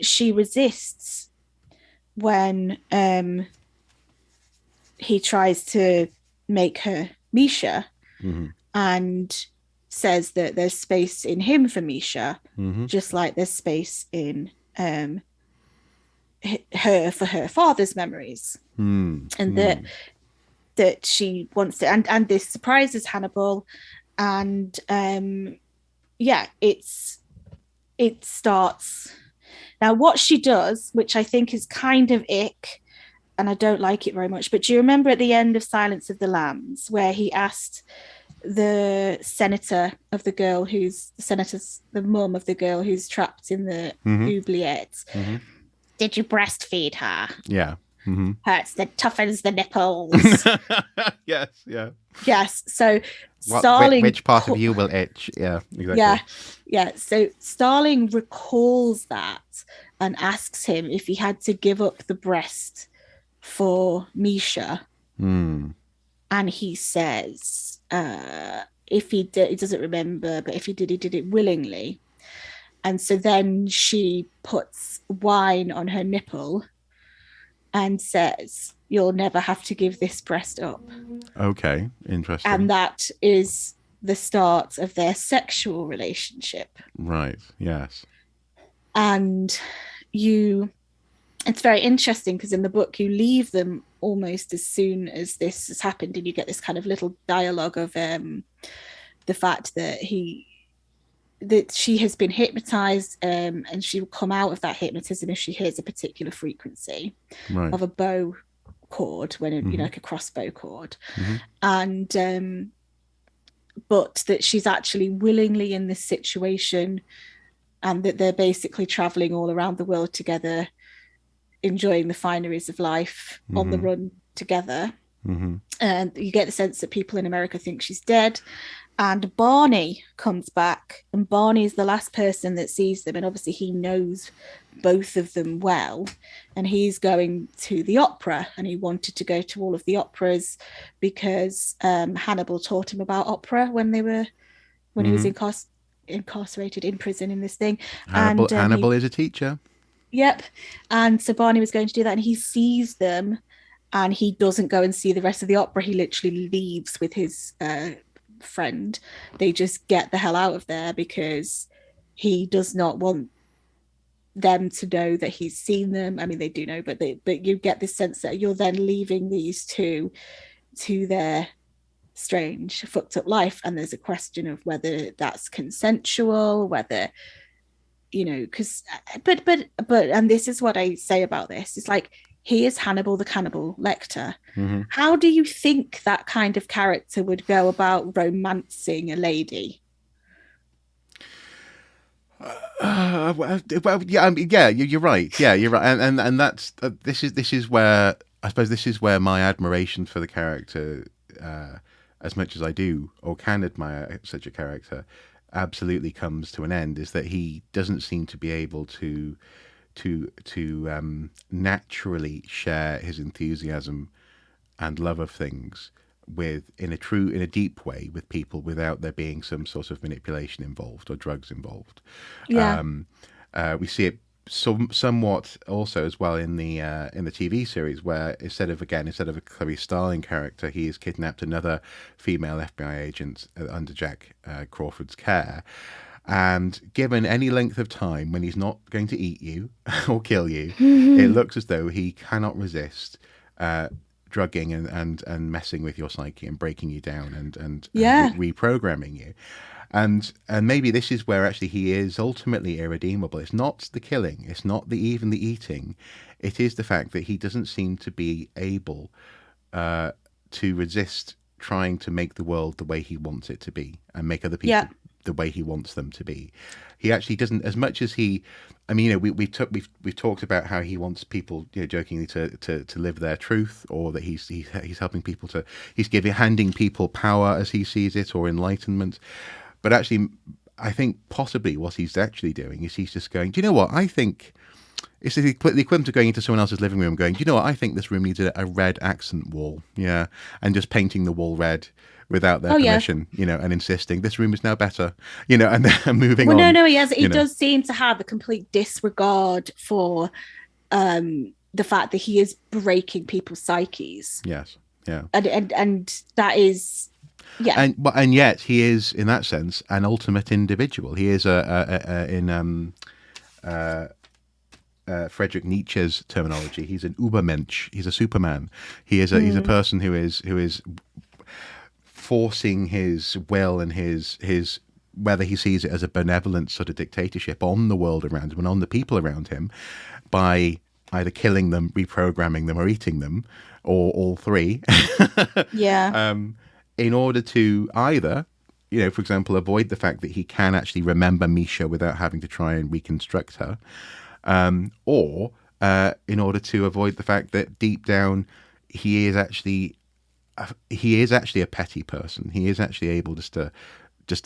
she resists when he tries to make her Misha, Mm-hmm. and says that there's space in him for Misha, Mm-hmm. just like there's space in her for her father's memories. Mm-hmm. And that she wants to, and this surprises Hannibal. And it starts. Now, what she does, which I think is kind of ick, and I don't like it very much, but do you remember at the end of Silence of the Lambs where he asked the senator of the girl who's the mum of the girl who's trapped in the oubliette, did you breastfeed her? Yeah. Mm-hmm. Hurts that toughens the nipples. Yes. Yeah. Yes. So Starling, which part of you will itch? Yeah. Exactly. Yeah. So Starling recalls that and asks him if he had to give up the breast for Misha. And he says if he did, he doesn't remember, but if he did it willingly. And so then she puts wine on her nipple and says, "You'll never have to give this breast up." Okay, interesting. And that is the start of their sexual relationship. Right, yes. And it's very interesting because in the book you leave them almost as soon as this has happened, and you get this kind of little dialogue of the fact that she has been hypnotized, and she will come out of that hypnotism if she hears a particular frequency of a bow chord, when like a crossbow chord, and but that she's actually willingly in this situation, and that they're basically traveling all around the world together, enjoying the fineries of life on the run together. And you get the sense that people in America think she's dead. And Barney comes back, and Barney is the last person that sees them, and obviously he knows both of them well, and he's going to the opera, and he wanted to go to all of the operas because Hannibal taught him about opera when he was incarcerated in prison in this thing. Hannibal is a teacher. Yep. And so Barney was going to do that, and he sees them, and he doesn't go and see the rest of the opera. He literally leaves with his friend. They just get the hell out of there because he does not want them to know that he's seen them. I mean, they do know, but you get this sense that you're then leaving these two to their strange, fucked up life, and there's a question of whether that's consensual, whether because but and this is what I say about this. It's like, he is Hannibal the Cannibal Lecter. How do you think that kind of character would go about romancing a lady? Well, yeah, you're right. Yeah, you're right, and that's this is where I suppose this is where my admiration for the character, as much as I do or can admire such a character, absolutely comes to an end. Is that he doesn't seem to be able to naturally share his enthusiasm and love of things in a deep way with people without there being some sort of manipulation involved or drugs involved. Yeah. We see it somewhat also as well in the TV series, where instead of a Clarice Starling character, he has kidnapped another female FBI agent under Jack Crawford's care. And given any length of time when he's not going to eat you or kill you, it looks as though he cannot resist drugging and messing with your psyche and breaking you down and Yeah. reprogramming you. And maybe this is where actually he is ultimately irredeemable. It's not the killing, it's not even the eating. It is the fact that he doesn't seem to be able to resist trying to make the world the way he wants it to be and make other people Yeah. the way he wants them to be. He actually doesn't, as much as he, I mean, we've talked about how he wants people, jokingly to live their truth, or that he's helping people handing people power as he sees it, or enlightenment. But actually, I think possibly what he's actually doing is he's just going, do you know what? I think it's the equivalent of going into someone else's living room and going, do you know what? I think this room needs a red accent wall. Yeah. And just painting the wall red without their permission, and insisting this room is now better, and then moving on. Well, no, he does seem to have a complete disregard for the fact that he is breaking people's psyches. Yes. Yeah. And that is... Yeah, and yet he is, in that sense, an ultimate individual. He is in Friedrich Nietzsche's terminology, he's an Übermensch. He's a Superman. He's a person who is forcing his will and his whether he sees it as a benevolent sort of dictatorship on the world around him and on the people around him by either killing them, reprogramming them, or eating them, or all three. Yeah. In order to either, for example, avoid the fact that he can actually remember Misha without having to try and reconstruct her, or in order to avoid the fact that deep down he is actually a petty person. He is actually able just to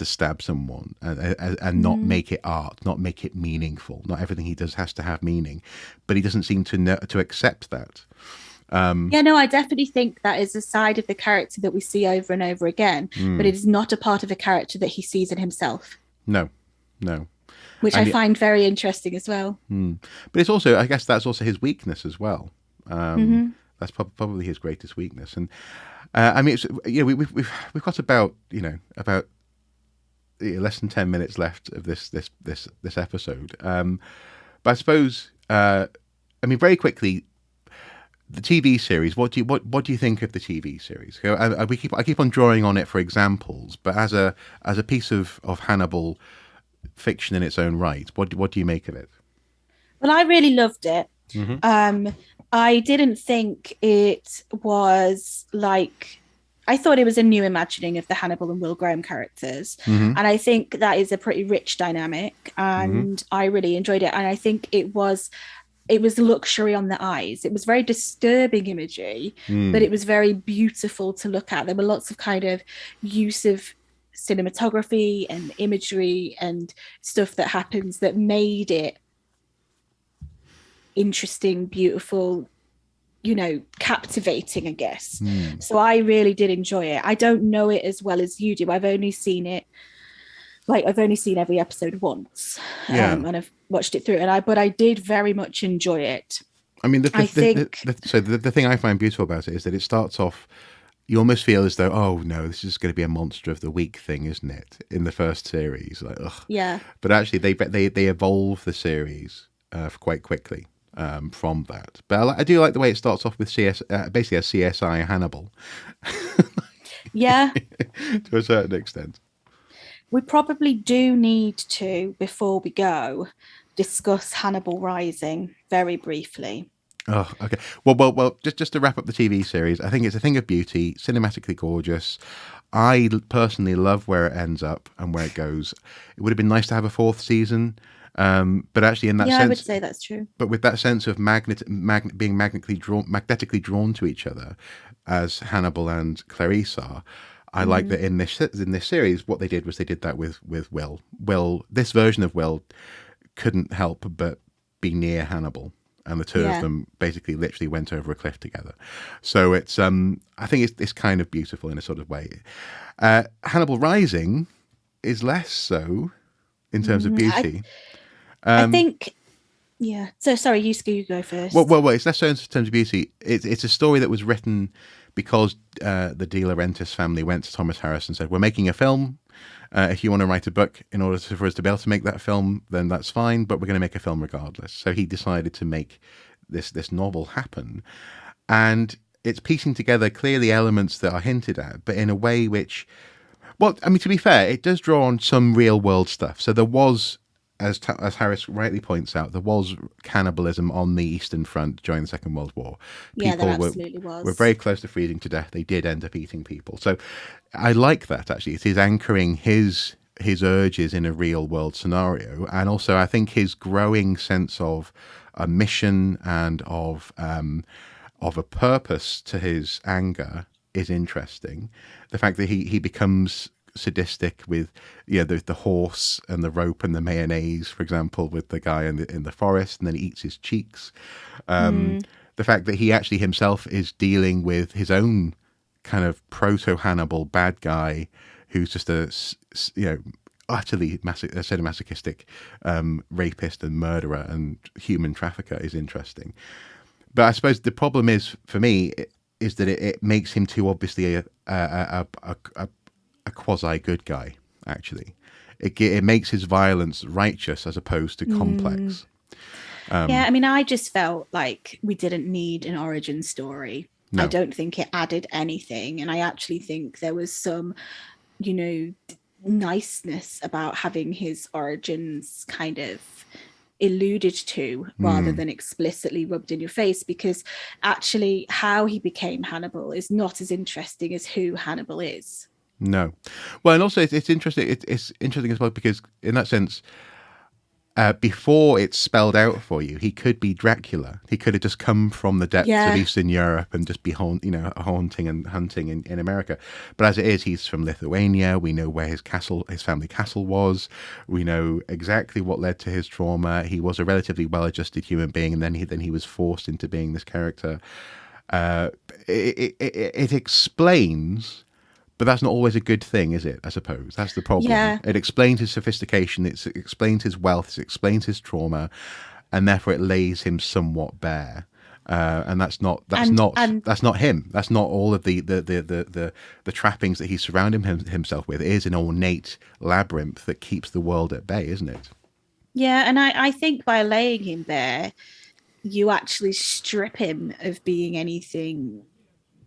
stab someone and not make it art, not make it meaningful. Not everything he does has to have meaning, but he doesn't seem to accept that. I definitely think that is a side of the character that we see over and over again, but it is not a part of a character that he sees in himself. No. Which I find very interesting as well. But it's also, I guess that's also his weakness as well. That's probably his greatest weakness. And I mean, we've got about less than 10 minutes left of this episode. But I suppose, very quickly, the TV series. What do you think of the TV series? I keep on drawing on it for examples, but as a piece of Hannibal fiction in its own right, what do you make of it? Well, I really loved it. I didn't think it was like... I thought it was a new imagining of the Hannibal and Will Graham characters. And I think that is a pretty rich dynamic, and I really enjoyed it. And I think it was luxury on the eyes. It was very disturbing imagery, but it was very beautiful to look at. There were lots of kind of use of cinematography and imagery and stuff that happens that made it interesting, beautiful, captivating, I guess. So I really did enjoy it. I don't know it as well as you do. I've only seen it, I've only seen every episode once, and I've watched it through, but I did very much enjoy it. I mean, the thing I find beautiful about it is that it starts off, you almost feel as though, oh no, this is going to be a monster of the week thing, isn't it? In the first series, ugh. Yeah. But actually, they evolve the series quite quickly from that. But I do like the way it starts off with basically a CSI Hannibal. Yeah. To a certain extent. We probably do need to, before we go, discuss Hannibal Rising very briefly. Oh, okay. Well. Just to wrap up the TV series, I think it's a thing of beauty, cinematically gorgeous. I personally love where it ends up and where it goes. It would have been nice to have a fourth season, but actually, in that sense, I would say that's true. But with that sense of being magnetically drawn to each other, as Hannibal and Clarice are. I like that in this series, what they did was they did that with Will. Will, this version of Will couldn't help but be near Hannibal, and the two of them basically literally went over a cliff together. So it's I think it's kind of beautiful in a sort of way. Hannibal Rising is less so in terms of beauty. I think Yeah. So sorry, you go Well, first. well, well, it's less so in terms of beauty. It's a story that was written because the De Laurentiis family went to Thomas Harris and said, "We're making a film. If you want to write a book in order for us to be able to make that film, then that's fine. But we're going to make a film regardless." So he decided to make this novel happen, and it's piecing together clearly elements that are hinted at, but in a way which, well, I mean, to be fair, it does draw on some real world stuff. So there was, as Harris rightly points out, there was cannibalism on the Eastern Front during the Second World War. Yeah, there People absolutely were was. very close to freezing to death. They did end up eating people. So I like that, actually. It is anchoring his urges in a real world scenario, and also I think his growing sense of a mission and of a purpose to his anger is interesting. The fact that he becomes sadistic with, you know, the horse and the rope and the mayonnaise, for example, with the guy in the forest, and then he eats his cheeks. Mm, The fact that he actually himself is dealing with his own kind of proto Hannibal bad guy, who's just you know, utterly sadomasochistic rapist and murderer and human trafficker is interesting. But I suppose the problem is for me is that it makes him too obviously a quasi good guy. Actually, it makes his violence righteous as opposed to mm. complex. Yeah, I mean, I just felt like we didn't need an origin story. I No, don't think it added anything. And I actually think there was some, you know, niceness about having his origins kind of alluded to rather than explicitly rubbed in your face, because actually how he became Hannibal is not as interesting as who Hannibal is. no. Well, and also it's interesting. It's interesting as well because in that sense, before it's spelled out for you, he could be Dracula. He could have just come from the depths of Yeah. Eastern Europe and just be haunting and hunting in America. But as it is, he's from Lithuania. We know where his family castle was. We know exactly what led to his trauma. He was a relatively well-adjusted human being, and then he was forced into being this character. Uh, it explains, but that's not always a good thing, is it? I suppose that's the problem. Yeah. It explains his sophistication, it explains his wealth, it explains his trauma, and therefore it lays him somewhat bare. And that's not him. That's not all of the trappings that he's surrounding himself with. It is an ornate labyrinth that keeps the world at bay, isn't it? Yeah, and I think by laying him there, you actually strip him of being anything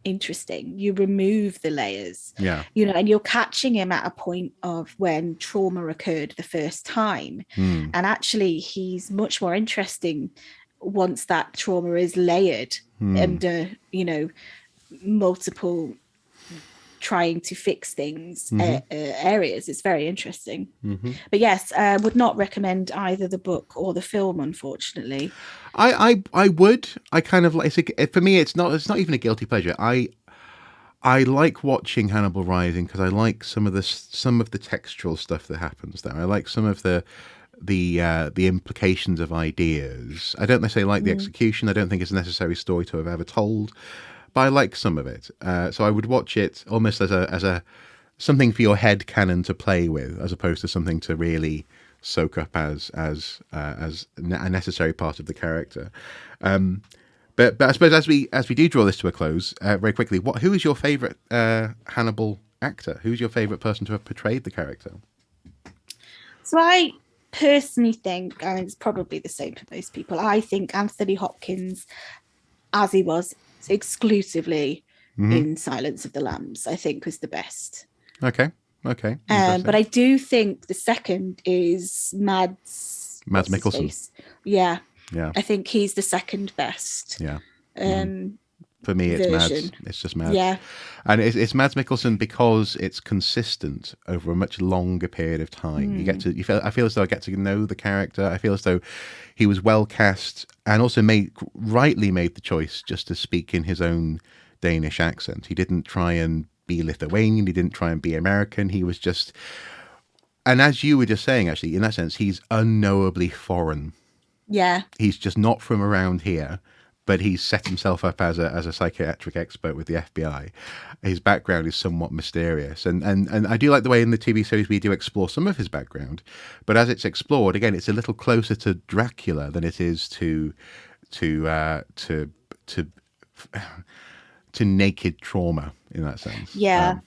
interesting. You remove the layers, Yeah. and you're catching him at a point of when trauma occurred the first time. Hmm. And actually, he's much more interesting once that trauma is layered Hmm. under, multiple trying to fix things Mm-hmm. areas. It's very interesting. Mm-hmm. But yes, would not recommend either the book or the film, unfortunately. I would. I kind of like for me. It's not even a guilty pleasure. I like watching Hannibal Rising because I like some of the textual stuff that happens there. I like some of the implications of ideas. I don't necessarily like the Mm. execution. I don't think it's a necessary story to have ever told, but I like some of it. So I would watch it almost as a something for your head canon to play with, as opposed to something to really soak up as a necessary part of the character. But I suppose as we do draw this to a close, very quickly, who is your favourite Hannibal actor? Who's your favourite person to have portrayed the character? So I personally think, and it's probably the same for most people, I think Anthony Hopkins, as he was exclusively Hmm. in Silence of the Lambs, I think was the best. Okay, okay, But interesting. I do think the second is Mads. Mads What's his Mikkelsen. face? Yeah, Yeah, I think he's the second best yeah. um, For me, it's Mads. version. It's just Mads, Yeah. and it's Mads Mikkelsen because it's consistent over a much longer period of time. Mm. I feel as though I get to know the character. I feel as though he was well cast and also rightly made the choice just to speak in his own Danish accent. He didn't try and be Lithuanian. He didn't try and be American. He was just, and as you were just saying, actually, in that sense, he's unknowably foreign. Yeah. He's just not from around here, but he's set himself up as a psychiatric expert with the FBI. His background is somewhat mysterious, and I do like the way in the TV series we do explore some of his background, but as it's explored, again, it's a little closer to Dracula than it is to naked trauma in that sense. Yeah.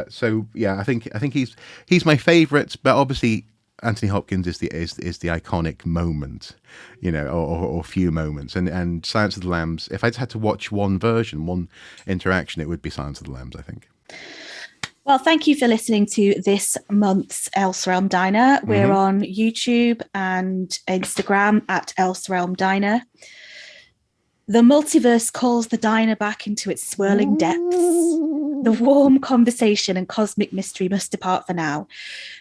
So yeah, I think he's my favourite, but obviously Anthony Hopkins is the iconic moment, or few moments, and Silence of the Lambs. If I just had to watch one version, one interaction, it would be Silence of the Lambs, I think. Well, thank you for listening to this month's Else Realm Diner. We're on YouTube and Instagram at Else Realm Diner. The multiverse calls the diner back into its swirling depths. The warm conversation and cosmic mystery must depart for now.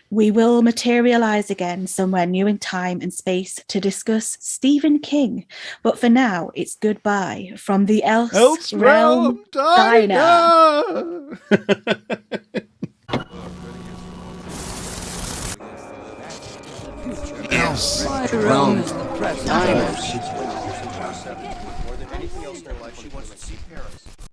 We will materialize again somewhere new in time and space to discuss Stephen King. But for now, it's goodbye from the Else Realm Diner. Else Realm Diner. More than anything else in her life, she wants to see Paris.